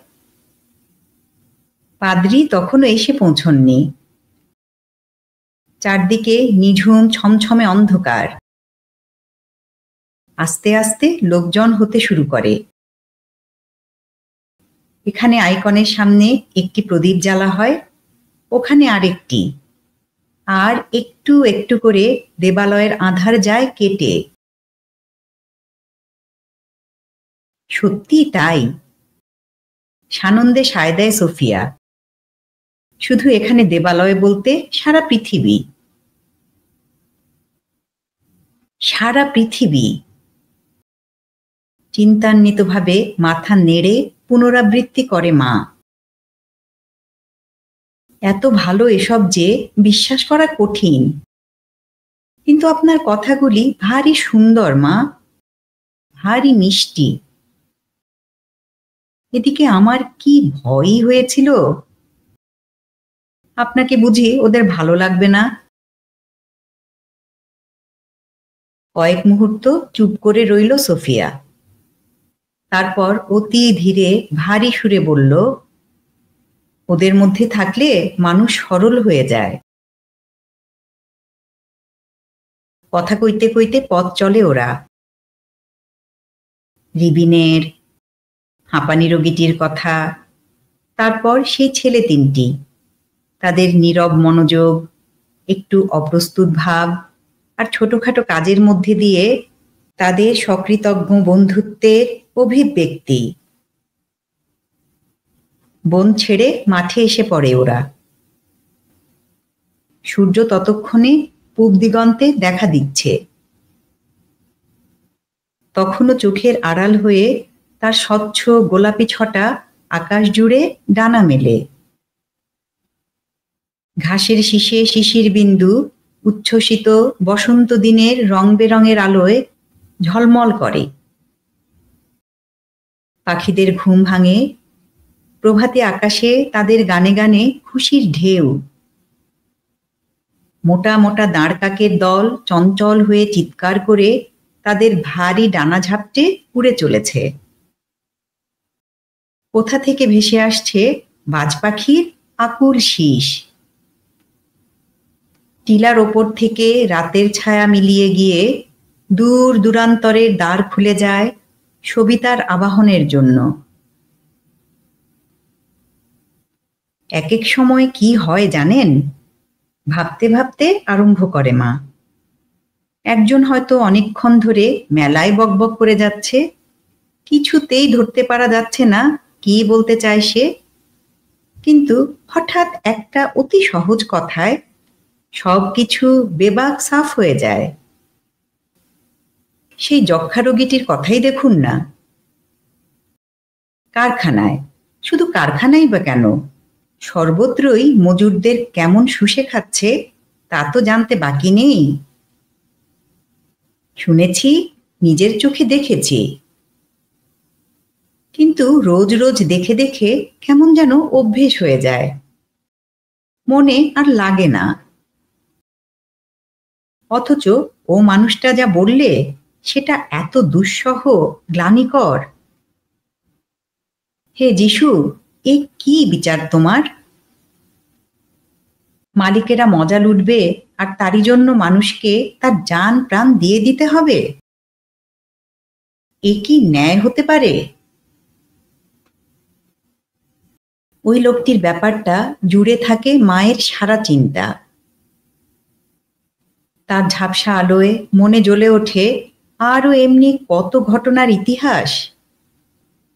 পাদ্রী তখনও এসে পৌঁছননি। চারদিকে নিঝুম ছমছমে অন্ধকার। আস্তে আস্তে লোকজন হতে শুরু করে। এখানে আইকনের সামনে একটি প্রদীপ জ্বালা হয়, ওখানে আরেকটি, আর একটু একটু করে দেবালয়ের আধার যায় কেটে। সত্যি তাই, সানন্দে সায় দেয় সোফিয়া। শুধু এখানে দেবালয় বলতে সারা পৃথিবী, সারা পৃথিবী। চিন্তান্বিতভাবে মাথা নেড়ে পুনরাবৃত্তি করে মা। এত ভালো এসব যে বিশ্বাস করা কঠিন, কিন্তু আপনার কথাগুলি ভারী সুন্দর মা, ভারী মিষ্টি। এদিকে আমার কি ভয়ই হয়েছিল, আপনাকে বুঝি ওদের ভালো লাগবে না। কয়েক মুহূর্ত চুপ করে রইল সোফিয়া। তারপর অতি ধীরে ভারী সুরে বলল, ওদের মধ্যে থাকলে মানুষ সরল হয়ে যায়। কথা কইতে কইতে পথ চলে ওরা। রিবিনের, হাঁপানি রোগীটির কথা, তারপর সেই ছেলে তিনটি, তাদের নীরব মনোযোগ, একটু অপ্রস্তুত ভাব আর ছোটখাটো কাজের মধ্যে দিয়ে তাদের সকৃতজ্ঞ বন্ধুত্বের অভিব্যক্তি। বন ছেড়ে মাঠে এসে পড়ে ওরা। সূর্য ততক্ষণে পূব দিগন্তে দেখা দিচ্ছে। তখনও চোখের আড়াল হয়ে তার স্বচ্ছ গোলাপি ছটা আকাশ জুড়ে ডানা মেলে। ঘাসের শীষে শিশির বিন্দু উচ্ছ্বসিত বসন্ত দিনের রং বেরঙের আলোয় ঝলমল করে। পাখিদের ঘুম ভাঙে, প্রভাতে আকাশে তাদের গানে গানে খুশির ঢেউ। মোটা মোটা দাঁড় কাকের দল চঞ্চল হয়ে চিৎকার করে তাদের ভারী ডানা ঝাপটে উড়ে চলেছে। কোথা থেকে ভেসে আসছে বাজ পাখির আকুল শীষ। টিলার ওপর থেকে রাতের ছায়া মিলিয়ে গিয়ে দূর দূরান্তরের দ্বার খুলে যায় সবিতার আবাহনের জন্য। এক এক সময় কি হয় জানেন, ভাবতে ভাবতে আরম্ভ করে মা। একজন হয়তো অনেকক্ষণ ধরে মেলায় বকবক করে যাচ্ছে, কিছুতেই ধরতে পারা যাচ্ছে না কি বলতে চায় সে, কিন্তু হঠাৎ একটা অতি সহজ কথায় সবকিছু বেবাক সাফ হয়ে যায়। সেই যক্ষা রোগীটির কথাই দেখুন না। কারখানায়, শুধু কারখানাই বা কেন, সর্বত্রই মজুরদের কেমন শুষে খাচ্ছে তা তো জানতে বাকি নেই। শুনেছি, নিজের চোখে দেখেছি, কিন্তু রোজ রোজ দেখে দেখে কেমন যেন অভ্যেস হয়ে যায়, মনে আর লাগে না। অথচ ও মানুষটা যা বললে সেটা এত দুঃসহ, গ্লানিকর। হে যিশু, এ কি বিচার তোমার? মালিকেরা মজা লুটবে আর তারই জন্য মানুষকে তার জান প্রাণ দিয়ে দিতে হবে? এ কি ন্যায় হতে পারে? ওই লোকটির ব্যাপারটা জুড়ে থাকে মায়ের সারা চিন্তা। তার ঝাপসা আলোয় মনে জ্বলে ওঠে আরও এমনি কত ঘটনার ইতিহাস,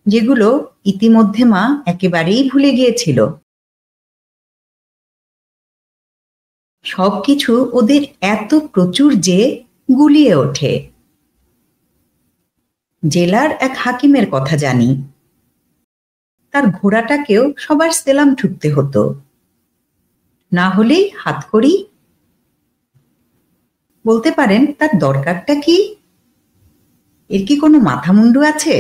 যেগুলো ইতিমধ্যে মা একেবারেই ভুলে গিয়েছিল। সবকিছু ওদের এত প্রচুর যে গুলিয়ে ওঠে। জেলার এক হাকিমের কথা জানি, তার ঘোড়াটাকেও সবার সেলাম ঠুকতে হতো, না হলেই হাতকড়ি। বলতে পারেন তার দরকারটা কি? এর কি কোনো মাথামুন্ডু আছে?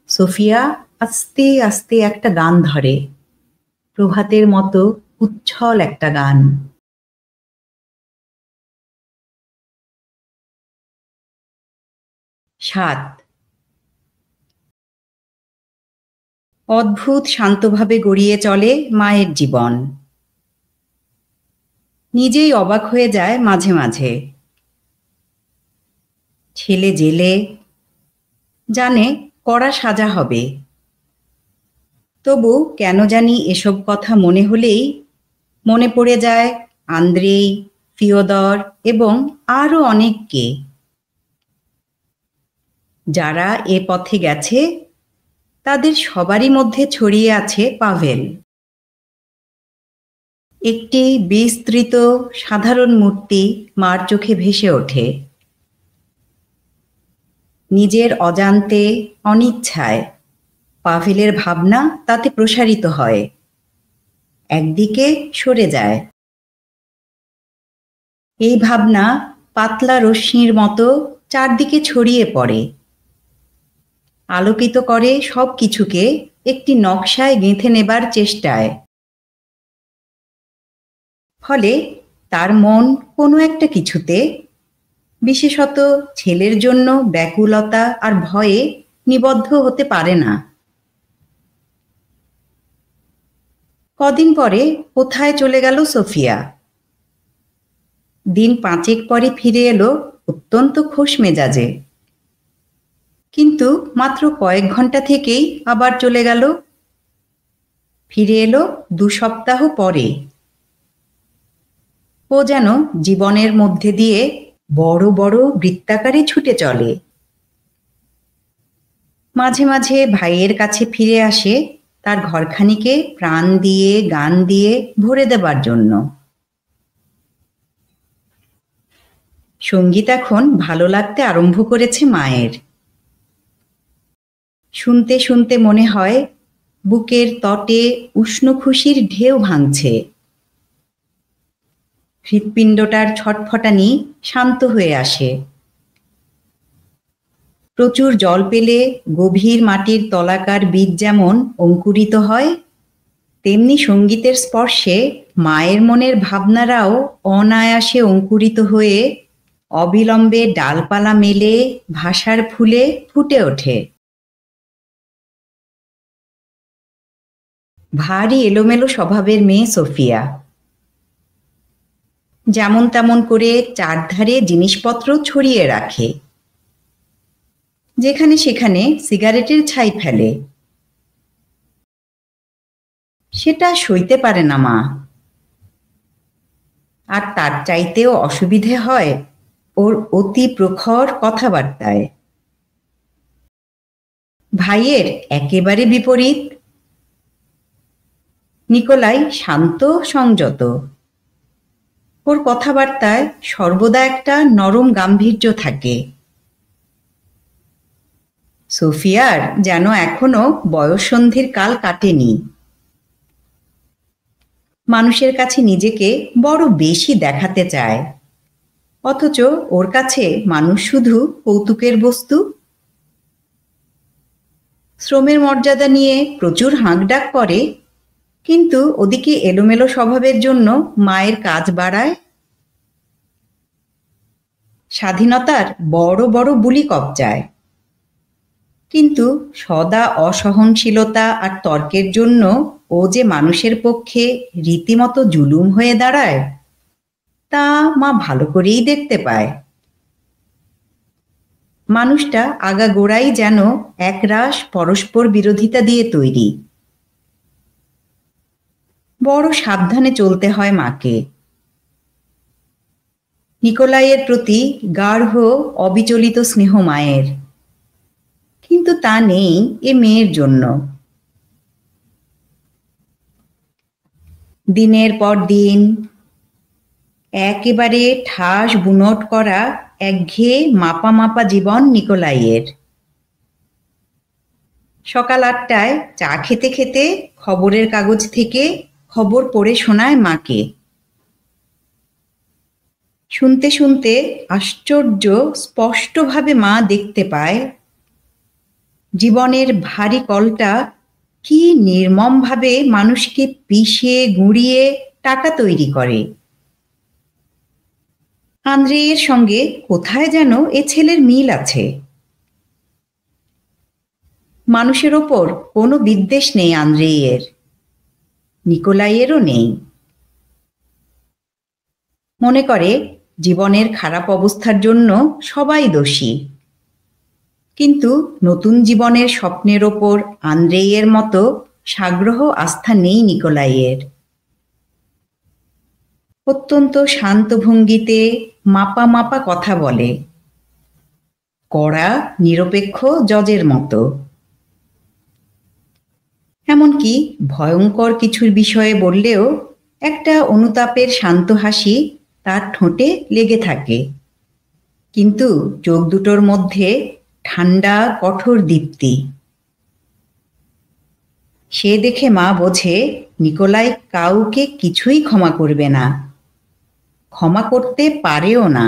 সোফিয়া আস্তে আস্তে একটা গান ধরে, প্রভাতের মতো উচ্ছল একটা গান। 7। অদ্ভুত শান্তভাবে গড়িয়ে চলে মায়ের জীবন। নিজেই অবাক হয়ে যায় মাঝে মাঝে। ছেলে জেলে, জানে কড়া সাজা হবে, তবু কেন জানি এসব কথা মনে হলেই মনে পড়ে যায় আন্দ্রেই, ফিওদর এবং আরও অনেককে, যারা এ পথে গেছে। তাদের সবারই মধ্যে ছড়িয়ে আছে পাভেল, একটি বিস্তৃত সাধারণ মূর্তি মার চোখে ভেসে ওঠে। নিজের অজান্তে, অনিচ্ছায় পাভেলের ভাবনা তাতে প্রসারিত হয়, একদিকে সরে যায়। এই ভাবনা পাতলা রশ্মির মতো চারদিকে ছড়িয়ে পড়ে, আলোকিত করে সব কিছুকে একটি নকশায় গেঁথে নেবার চেষ্টায়। ফলে তার মন কোনো একটা কিছুতে, বিশেষত ছেলের জন্য ব্যাকুলতা আর ভয়ে নিবদ্ধ হতে পারে না। কদিন পরে কোথায় চলে গেল সোফিয়া? দিন 5 পরে ফিরে এলো অত্যন্ত খোশ মেজাজে, কিন্তু মাত্র কয়েক ঘন্টা থেকেই আবার চলে গেল। ফিরে এলো 2 সপ্তাহ পরে। ও যেন জীবনের মধ্যে দিয়ে বড় বড় বৃত্তাকারে ছুটে চলে। মাঝে মাঝে ভাইয়ের কাছে ফিরে আসে তার ঘরখানিকে প্রাণ দিয়ে, গান দিয়ে ভরে দেবার জন্য। সঙ্গীত এখন ভালো লাগতে আরম্ভ করেছে মায়ের। শুনতে শুনতে মনে হয় বুকের তটে উষ্ণ খুশির ঢেউ ভাঙছে। হৃৎপিণ্ডটার ছটফটানি শান্ত হয়ে আসে। প্রচুর জল পেলে গভীর মাটির তলাকার বীজ যেমন অঙ্কুরিত হয়, তেমনি সঙ্গীতের স্পর্শে মায়ের মনের ভাবনারাও অনায়াসে অঙ্কুরিত হয়ে অবিলম্বে ডালপালা মেলে ভাষার ফুলে ফুটে ওঠে। ভারী এলোমেলো স্বভাবের মেয়ে সোফিয়া। যেমন তেমন করে চারধারে জিনিসপত্র ছড়িয়ে রাখে, যেখানে সেখানে সিগারেটের ছাই ফেলে। সেটা সইতে পারে না মা। আর তার চাইতেও অসুবিধে হয় ওর অতি প্রখর কথাবার্তায়। ভাইয়ের একেবারে বিপরীত। নিকোলাই শান্ত, সংযত। ওর কথাবার্তায় সর্বদা একটা নরম গাম্ভীর্য থাকে। সোফিয়ার যেন এখনো বয়ঃসন্ধির কাল কাটেনি। মানুষের কাছে নিজেকে বড় বেশি দেখাতে চায়, অথচ ওর কাছে মানুষ শুধু কৌতুকের বস্তু। শ্রমের মর্যাদা নিয়ে প্রচুর হাঁকডাক করে, কিন্তু ওদিকে এলোমেলো স্বভাবের জন্য মায়ের কাজ বাড়ায়। স্বাধীনতার বড় বড় বুলি কবজায়, কিন্তু সদা অসহনশীলতা আর তর্কের জন্য ও যে মানুষের পক্ষে রীতিমতো জুলুম হয়ে দাঁড়ায় তা মা ভালো করেই দেখতে পায়। মানুষটা আগাগোড়াই যেন একরাশ পরস্পর বিরোধিতা দিয়ে তৈরি। বড় সাবধানে চলতে হয় মাকে। নিকোলাইয়ের প্রতি গাঢ় অবিচলিত স্নেহ মায়ের, কিন্তু তা নেই এ মেয়ের জন্য। দিনের পর দিন একেবারে ঠাস বুনট করা একঘেয়ে মাপা মাপা জীবন নিকোলাইয়ের। সকাল 8টায় চা খেতে খেতে খবরের কাগজ থেকে খবর পড়ে শোনায় মাকে। শুনতে শুনতে আশ্চর্য স্পষ্টভাবে মা দেখতে পায় জীবনের ভারী কলটা কি নির্মমভাবে মানুষকে পিষে গুঁড়িয়ে টাকা তৈরি করে। আন্দ্রেয়ের সঙ্গে কোথায় যেন এ ছেলের মিল আছে। মানুষের ওপর কোনো বিদ্বেষ নেই আন্দ্রেয়ের, নিকোলাইয়েরও নেই। মনে করে জীবনের খারাপ অবস্থার জন্য সবাই দোষী, কিন্তু নতুন জীবনের স্বপ্নের ওপর আন্দ্রেয়ের মতো সাগ্রহ আস্থা নেই নিকোলাইয়ের। অত্যন্ত শান্ত ভঙ্গিতে মাপা মাপা কথা বলে, কড়া নিরপেক্ষ জজের মতো। এমনকি ভয়ঙ্কর কিছুর বিষয়ে বললেও একটা অনুতাপের শান্ত হাসি তার ঠোঁটে লেগে থাকে, কিন্তু চোখ দুটোর মধ্যে ঠান্ডা কঠোর দীপ্তি। সে দেখে মা বোঝে নিকোলাই কাউকে কিছুই ক্ষমা করবে না, ক্ষমা করতে পারেও না।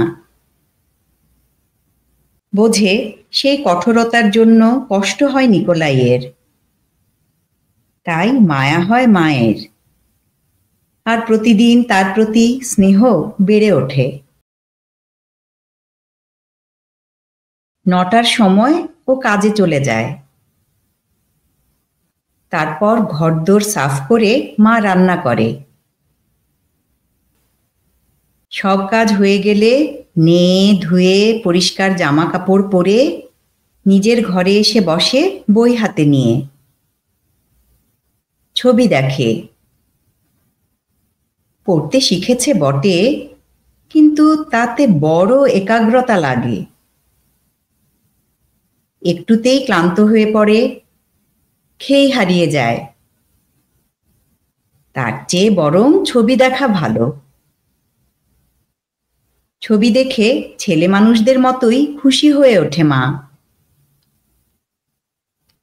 বোঝে সেই কঠোরতার জন্য কষ্ট হয় নিকোলাইয়ের, তাই মায়া হয় মায়ের, আর প্রতিদিন তার প্রতি স্নেহ বেড়ে ওঠে। 9টার সময় ও কাজে চলে যায়। তারপর ঘরদোর সাফ করে মা রান্না করে। সব কাজ হয়ে গেলে নেয়ে ধুয়ে পরিষ্কার জামা কাপড় পরে নিজের ঘরে এসে বসে বই হাতে নিয়ে। ছবি দেখে। পড়তে শিখেছে বটে, কিন্তু তাতে বড় একাগ্রতা লাগে। একটুতেই ক্লান্ত হয়ে পড়ে, খেই হারিয়ে যায়। তার চেয়ে বরং ছবি দেখা ভালো। ছবি দেখে ছেলে মানুষদের মতোই খুশি হয়ে ওঠে মা।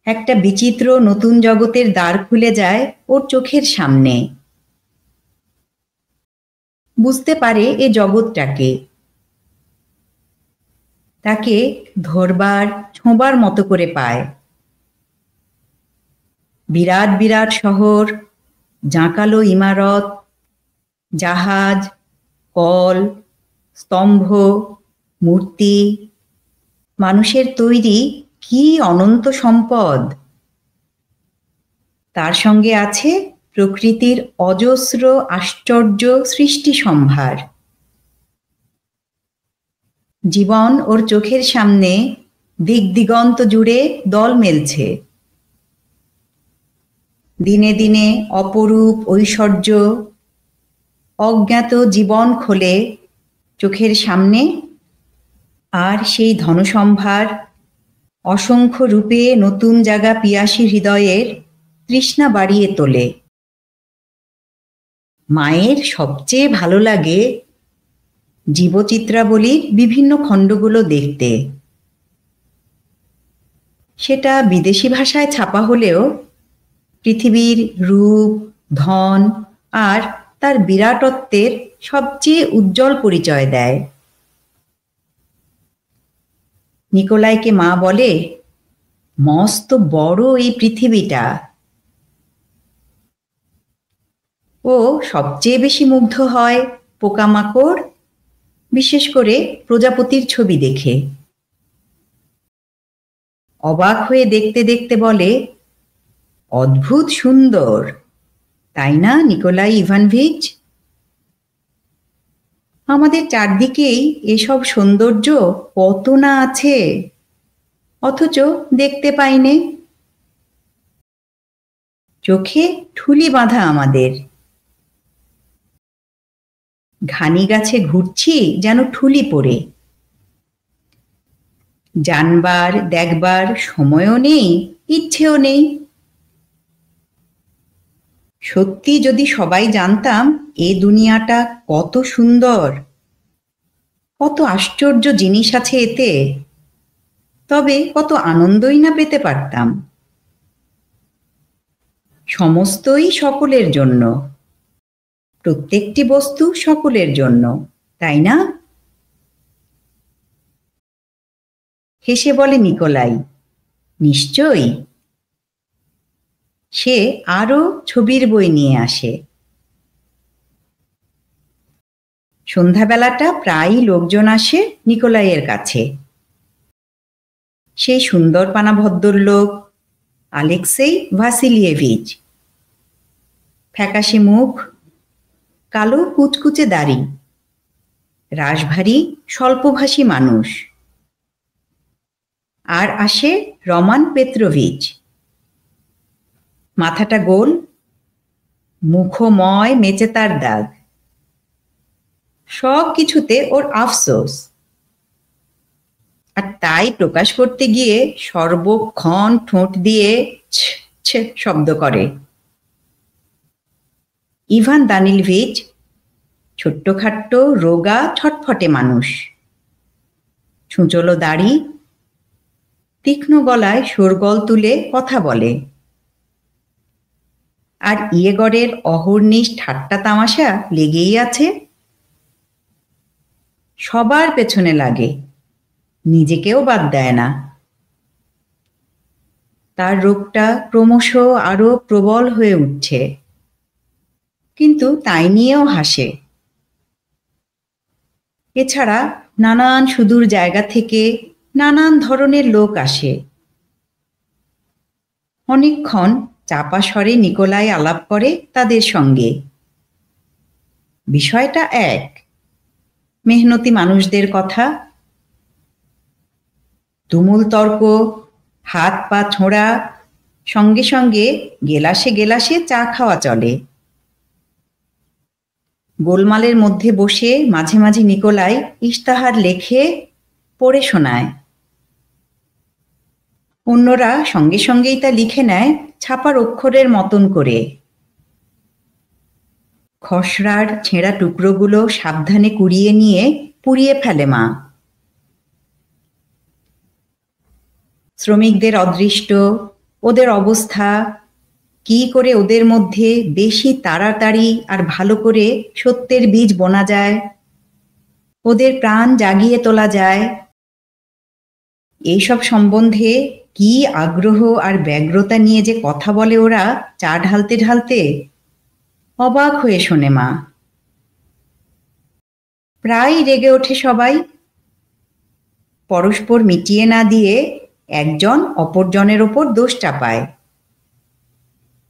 একটা বিচিত্র নতুন জগতের দ্বার খুলে যায় ওর চোখের সামনে। বুঝতে পারে এ জগৎটাকে, তাকে ধরবার ছোঁবার মতো করে পায়। বিরাট বিরাট শহর, জাঁকালো ইমারত, জাহাজ, কল, স্তম্ভ, মূর্তি, মানুষের তৈরি কি অনন্ত সম্পদ। তার সঙ্গে আছে প্রকৃতির অজস্র আশ্চর্য সৃষ্টি সম্ভার। জীবন ওর চোখের সামনে দিক দিগন্ত জুড়ে দল মেলছে। দিনে দিনে অপরূপ ঐশ্বর্য, অজ্ঞাত জীবন খোলে চোখের সামনে, আর সেই ধনসম্ভার অসংখ্য রূপে নতুন জাগা পিয়াসী হৃদয়ের তৃষ্ণা বাড়িয়ে তোলে। মায়ের সবচেয়ে ভালো লাগে জীবচিত্রাবলীর বিভিন্ন খণ্ডগুলো দেখতে। সেটা বিদেশি ভাষায় ছাপা হলেও পৃথিবীর রূপ, ধন আর তার বিরাটত্বের সবচেয়ে উজ্জ্বল পরিচয় দেয়। নিকোলাইকে মা বলে, মস্ত বড় এই পৃথিবীটা। ও সবচেয়ে বেশি মুগ্ধ হয় পোকামাকড়, বিশেষ করে প্রজাপতির ছবি দেখে। অবাক হয়ে দেখতে দেখতে বলে, অদ্ভুত সুন্দর, তাই না নিকোলাই ইভানভিচ? আমাদের চারদিকেই এসব সৌন্দর্য কত না আছে, অথচ দেখতে পাইনে। চোখে ঠুলি বাঁধা আমাদের। ঘানি গাছে ঘুরছি যেন ঠুলি পড়ে। জানবার দেখবার সময়ও নেই, ইচ্ছেও নেই। সত্যি যদি সবাই জানতাম এ দুনিয়াটা কত সুন্দর, কত আশ্চর্য জিনিস আছে এতে, তবে কত আনন্দই না পেতে পারতাম। সমস্তই সকলের জন্য, প্রত্যেকটি বস্তু সকলের জন্য, তাই না? হেসে বলে নিকোলাই, নিশ্চয়ই। সে আরো ছবির বই নিয়ে আসে। সন্ধ্যাবেলাটা প্রায়ই লোকজন আসে নিকোলাইয়ের কাছে। সেই সুন্দরপানা ভদ্রলোক আলেক্সেই ভাসিলিয়েভিচ, ফ্যাকাশে মুখ, কালো কুচকুচে দাড়ি, রাশভারী স্বল্পভাষী মানুষ। আর আসে রমান পেত্রোভিচ, মাথাটা গোল, মুখময় মেচেতার দাগ, সব কিছুতে ওর আফসোস, আর তাই প্রকাশ করতে গিয়ে সর্বক্ষণ ঠোঁট দিয়ে ছ ছ শব্দ করে। ইভান দানিলভিচ ছোট্টখাট্ট রোগা ছটফটে মানুষ, ছুঁচলো দাড়ি, তীক্ষ্ণ গলায় শোরগোল তুলে কথা বলে। আর ইয়েগরের অহর্নিশ ঠাট্টা তামাশা লেগেই আছে। সবার পেছনে লাগে, নিজেকেও বাদ দেয় না। তার রোগটা ক্রমশ আরো প্রবল হয়ে উঠছে, কিন্তু তাই নিয়েও হাসে। এছাড়া নানান সুদূর জায়গা থেকে নানান ধরনের লোক আসে। অনেকক্ষণ চাপা স্বরে নিকোলাই আলাপ করে তাদের সঙ্গে। বিষয়টা এক, মেহনতি মানুষদের কথা। তুমুল তর্ক, হাত পা ছোঁড়া, সঙ্গে সঙ্গে গেলাসে গেলাসে চা খাওয়া চলে। গোলমালের মধ্যে বসে মাঝে মাঝে নিকোলাই ইশতাহার লেখে পড়ে শোনায়। অন্যরা সঙ্গে সঙ্গেই তা লিখে নেয় ছাপার অক্ষরের মতন করে। খসড়ার ছেঁড়া টুকরোগুলো সাবধানে কুড়িয়ে নিয়ে পুড়িয়ে ফেলে মা। শ্রমিকদের অদৃষ্ট, ওদের অবস্থা, কি করে ওদের মধ্যে বেশি তাড়াতাড়ি আর ভালো করে সত্যের বীজ বোনা যায়, ওদের প্রাণ জাগিয়ে তোলা যায়, এইসব সম্বন্ধে কি আগ্রহ আর ব্যগ্রতা নিয়ে যে কথা বলে ওরা চা ঢালতে ঢালতে, অবাক হয়ে শোনে মা। প্রায় রেগে ওঠে সবাই। পরস্পর মিটিয়ে না দিয়ে একজন অপরজনের ওপর দোষ চাপায়,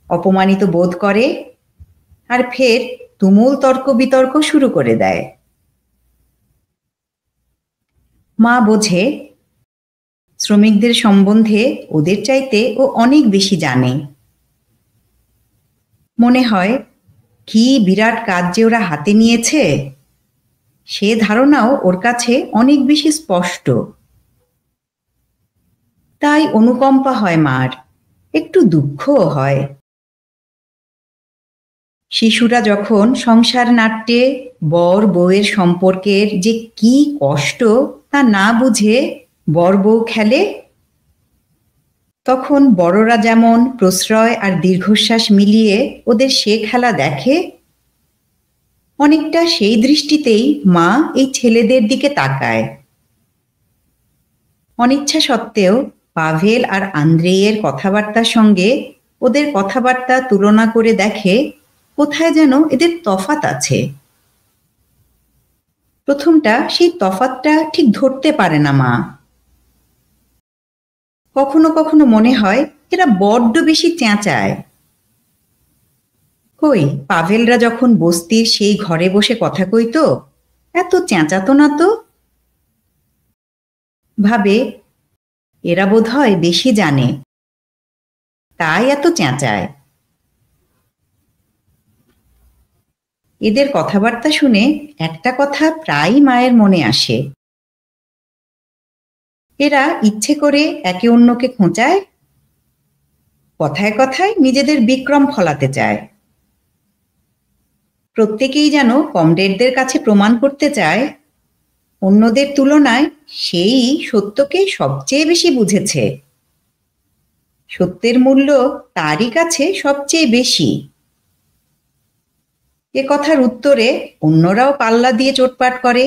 অপমানিত বোধ করে, আর ফের তুমুল তর্ক বিতর্ক শুরু করে দেয়। মা বোঝে শ্রমিকদের সম্বন্ধে ওদের চাইতে ও অনেক বেশি জানে। মনে হয় কি বিরাট কাজ যে ওরা হাতে নিয়েছে, সে ধারণাও ওর কাছে অনেক বেশি স্পষ্ট। তাই অনুকম্পা হয় মার, একটু দুঃখও হয়। শিশুরা যখন সংসার নাট্যে বর বউয়ের সম্পর্কের যে কি কষ্ট তা না বুঝে বর বউ খেলে, তখন বড়রা যেমন প্রশ্রয় আর দীর্ঘশ্বাস মিলিয়ে ওদের সে খেলা দেখে, অনেকটা সেই দৃষ্টিতেই মা এই ছেলেদের দিকে তাকায়। অনিচ্ছা সত্ত্বেও পাভেল আর আন্দ্রেয়ের কথাবার্তার সঙ্গে ওদের কথাবার্তা তুলনা করে দেখে কোথায় যেন এদের তফাৎ আছে। প্রথমটা সেই তফাৎটা ঠিক ধরতে পারে না মা। কখনো কখনো মনে হয় এরা বড্ড বেশি চেঁচায়। কই, পাভেলরা যখন বস্তির সেই ঘরে বসে কথা কইতো এত চেঁচাতো না তো। ভাবে এরা বোধহয় বেশি জানে, তাই এত চেঁচায়। এদের কথাবার্তা শুনে একটা কথা প্রায়ই মায়ের মনে আসে। এরা ইচ্ছে করে একে অন্যকে খোঁচায়, কথায় কথায় নিজেদের বিক্রম ফলাতে চায়। প্রত্যেকেই যেন কমরেডদের কাছে প্রমাণ করতে চায় অন্যদের তুলনায় সেই সত্যকে সবচেয়ে বেশি বুঝেছে, সত্যের মূল্য তারই কাছে সবচেয়ে বেশি। এ কথার উত্তরে অন্যরাও পাল্লা দিয়ে চোটপাট করে।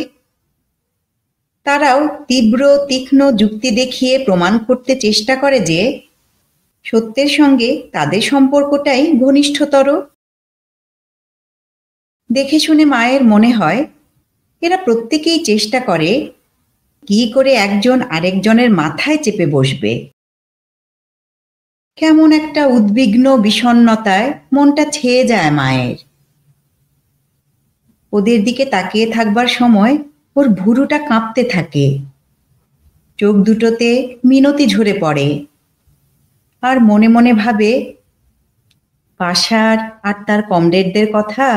তারাও তীব্র তীক্ষ্ণ যুক্তি দেখিয়ে প্রমাণ করতে চেষ্টা করে যে সত্যের সঙ্গে তাদের সম্পর্কটাই ঘনিষ্ঠতর। দেখে শুনে মায়ের মনে হয় এরা প্রত্যেকেই চেষ্টা করে কি করে একজন আরেকজনের মাথায় চেপে বসবে। কেমন একটা উদ্বিগ্ন বিষণ্ণতায় মনটা ছেয়ে যায় মায়ের। ওদের দিকে তাকিয়ে থাকবার সময় ওর ভুরুটা কাঁপতে থাকে, চোখ দুটোতে মিনতি ঝরে পড়ে, আর মনে মনে ভাবে পাশার আর তার কমরেডদের কথা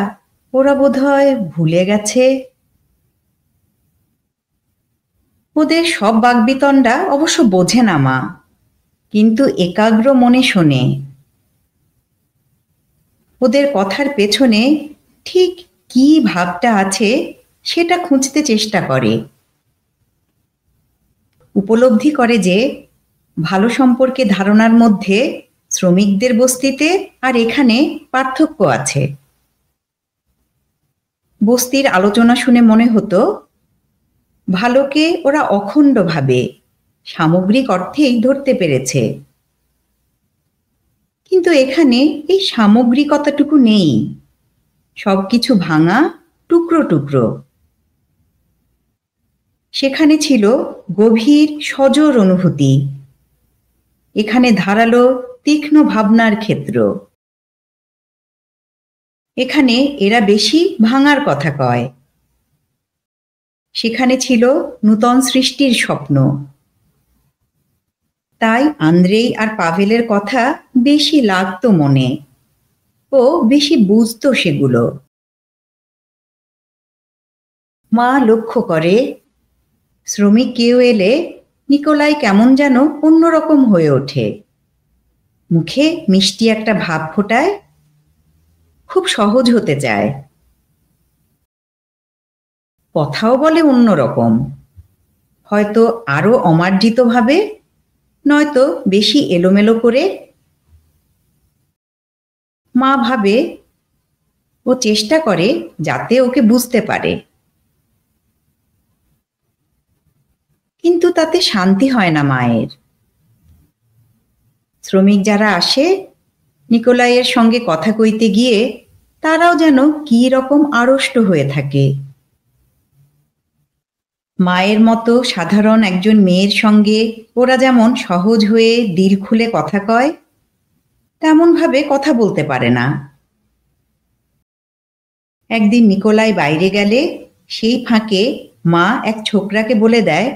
ওরা বোধহয় ভুলে গেছে। ওদের সব বাগ্বিতণ্ডা অবশ্য বোঝে না মা, কিন্তু একাগ্র মনে শোনে। ওদের কথার পেছনে ঠিক কি ভাবটা আছে সেটা খুঁজতে চেষ্টা করে। উপলব্ধি করে যে ভালো সম্পর্কে ধারণার মধ্যে শ্রমিকদের বস্তিতে আর এখানে পার্থক্য আছে। বস্তির আলোচনা শুনে মনে হতো ভালোকে ওরা অখণ্ডভাবে সামগ্রিক অর্থেই ধরতে পেরেছে, কিন্তু এখানে এই সামগ্রিকতাটুকু নেই, সবকিছু ভাঙা, টুকরো টুকরো। সেখানে ছিল গভীর সজোর অনুভূতি, এখানে ধারালো তীক্ষ্ণ ভাবনার ক্ষেত্র। এখানে এরা বেশি ভাঙার কথা কয়, সেখানে ছিল নূতন সৃষ্টির স্বপ্ন। তাই আন্দ্রেই আর পাভেলের কথা বেশি লাগতো মনে, ও বেশি বুঝতো সেগুলো। মা লক্ষ্য করে শ্রমিক কেউ এলে নিকোলাই কেমন যেন অন্যরকম হয়ে ওঠে, মুখে মিষ্টি একটা ভাব ফোটায়, খুব সহজ হতে চায়। কথাও বলে অন্যরকম, হয়তো আরো অমার্জিতভাবে, নয়তো বেশি এলোমেলো করে। মা ভাবে ও চেষ্টা করে যাতে ওকে বুঝতে পারে, কিন্তু তাতে শান্তি হয় না মায়ের। শ্রমিক যারা আসে নিকোলাইয়ের সঙ্গে কথা কইতে গিয়ে তারাও যেন কি রকম আড়ষ্ট হয়ে থাকে। মায়ের মতো সাধারণ একজন মেয়ের সঙ্গে ওরা যেমন সহজ হয়ে দিল খুলে কথা কয়, তেমন ভাবে কথা বলতে পারে না। একদিন নিকোলাই বাইরে গেলে সেই ফাঁকে মা এক ছোকরাকে বলে দেয়,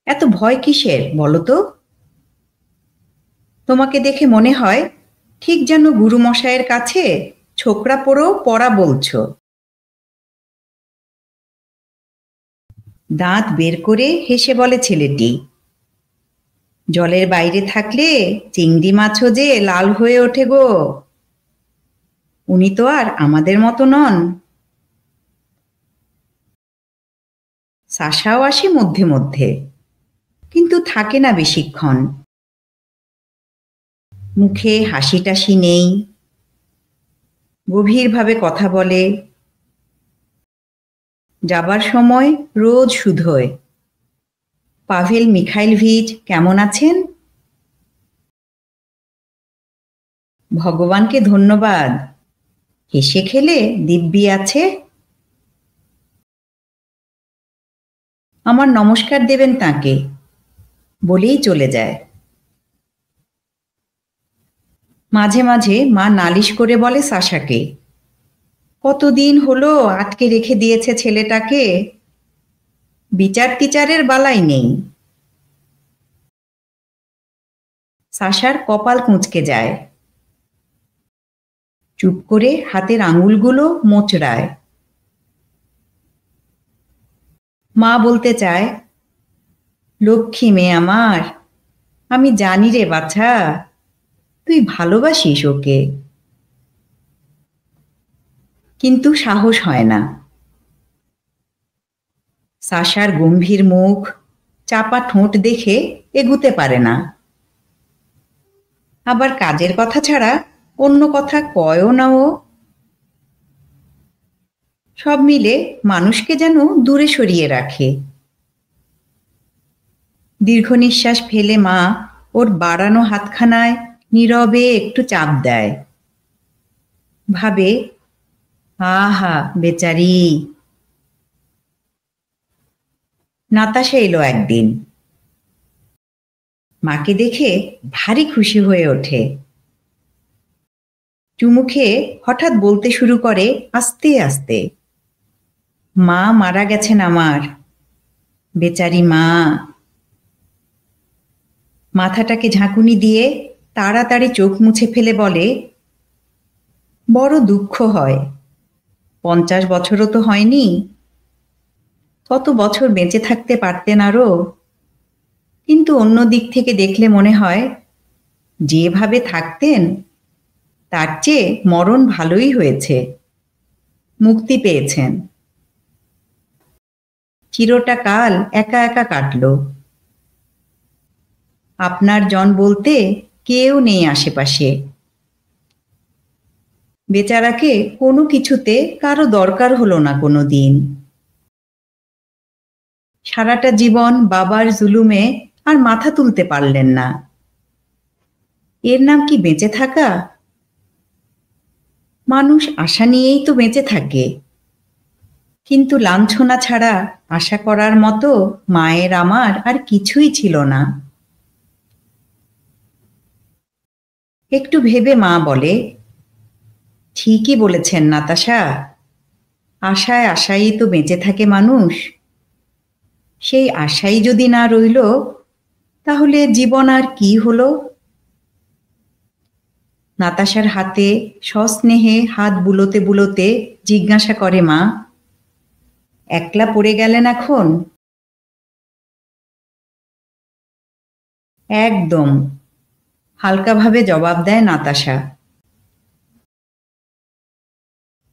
এত ভয় কিসের বলো তো? তোমাকে দেখে মনে হয় ঠিক যেন গুরুমশাইয়ের কাছে ছোকরা পড়ো পড়া বলছো। দাঁত বের করে হেসে বলে ছেলেটি, জলের বাইরে থাকলে চিংড়ি মাছও যে লাল হয়ে ওঠে গো, উনি তো আর আমাদের মতো নন। সাশাও আসে মধ্যে মধ্যে, কিন্তু থাকে না বেশিক্ষণ। মুখে হাসি টাসি নেই, গভীরভাবে কথা বলে। যাবার সময় রোজ শুধোয়, পাভেল মিখাইলভিচ কেমন আছেন? ভগবানকে ধন্যবাদ, হেসে খেলে দিব্যি আছে। আমার নমস্কার দেবেন তাকে, বলেই চলে যায়। মাঝে মাঝে মা নালিশ করে বলে সাশাকে, কতদিন হলো আটকে রেখে দিয়েছে ছেলেটাকে, বিচার টিচারের বালাই নেই। সাশার কপাল কুঁচকে যায়, চুপ করে হাতের আঙুলগুলো মোচড়ায়। মা বলতে চায়, লক্ষ্মী মেয়ে আমার, আমি জানি রে বাছা, তুই ভালোবাসিস ওকে। কিন্তু সাহস হয় না। সাশার গম্ভীর মুখ, চাপা ঠোঁট দেখে এগুতে পারে না। আবার কাজের কথা ছাড়া অন্য কথা কয়ও না ও। সব মিলে মানুষকে যেন দূরে সরিয়ে রাখে। দীর্ঘ নিঃশ্বাস ফেলে মা ওর বাড়ানো হাতখানায় নীরবে একটু চাপ দেয়। ভাবে, আহা বেচারি। নাতাশা এলো একদিন, মাকে দেখে ভারী খুশি হয়ে ওঠে। চুমু খেয়ে হঠাৎ বলতে শুরু করে আস্তে আস্তে, মা মারা গেছেন আমার, বেচারি মা। মাথাটাকে ঝাঁকুনি দিয়ে তাড়াতাড়ি চোখ মুছে ফেলে বলে, বড় দুঃখ হয়, 50 বছরও তো হয়নি, কত বছর বেঁচে থাকতে পারতেন আরো। কিন্তু অন্য দিক থেকে দেখলে মনে হয়, যেভাবে থাকতেন তার চেয়ে মরণ ভালোই হয়েছে, মুক্তি পেয়েছেন। চিরটা কাল একা একা কাটল, আপনার জন বলতে কেউ নেই আশেপাশে। বেচারাকে কোনো কিছুতে কারো দরকার হলো না কোনো দিন। সারাটা জীবন বাবার জুলুমে আর মাথা তুলতে পারলেন না। এর নাম কি বেঁচে থাকা? মানুষ আশা নিয়েই তো বেঁচে থাকে, কিন্তু লাঞ্ছনা ছাড়া আশা করার মতো মায়ের আমার আর কিছুই ছিল না। একটু ভেবে মা বলে, ঠিকই বলেছেন নাতাশা, আশায় আশাই তো বেঁচে থাকে মানুষ। সেই আশাই যদি না রইল, তাহলে জীবন আর কি হলো? নাতাশার হাতে সস্নেহে হাত বুলোতে বুলোতে জিজ্ঞাসা করে মা, একলা পড়ে গেলেন এখন? একদম, হালকাভাবে জবাব দেয় নাতাশা।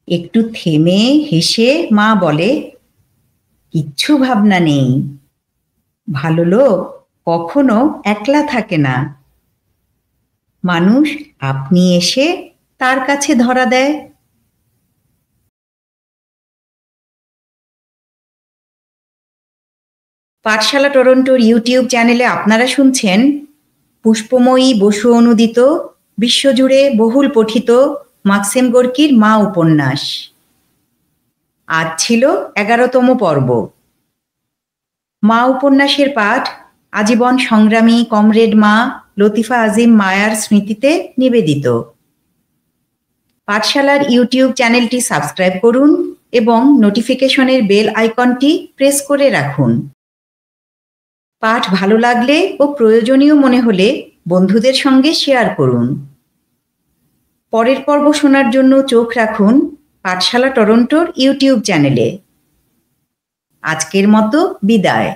একটু থেমে হেসে মা বলে, কিচ্ছু ভাবনা নেই, ভালো লোক কখনো একলা থাকে না, মানুষ আপনি এসে তার কাছে ধরা দেয়। পাঠশালা টরন্টোর ইউটিউব চ্যানেলে আপনারা শুনছেন পুষ্পময়ী বসু অনুদিত, বিশ্বজুড়ে বহুল পঠিত মাক্সিম গোর্কির মা উপন্যাস। আজ ছিল 11তম পর্ব। মা উপন্যাসের পাঠ আজীবন সংগ্রামী কমরেড মা লতিফা আজিম মায়ার স্মৃতিতে নিবেদিত। পাঠশালার ইউটিউব চ্যানেলটি সাবস্ক্রাইব করুন এবং নোটিফিকেশনের বেল আইকনটি প্রেস করে রাখুন। পাঠ ভালো লাগলে ও প্রয়োজনীয় মনে হলে বন্ধুদের সঙ্গে শেয়ার করুন। পরের পর্ব শোনার জন্য চোখ রাখুন পাঠশালা টরন্টোর ইউটিউব চ্যানেলে। আজকের মতো বিদায়।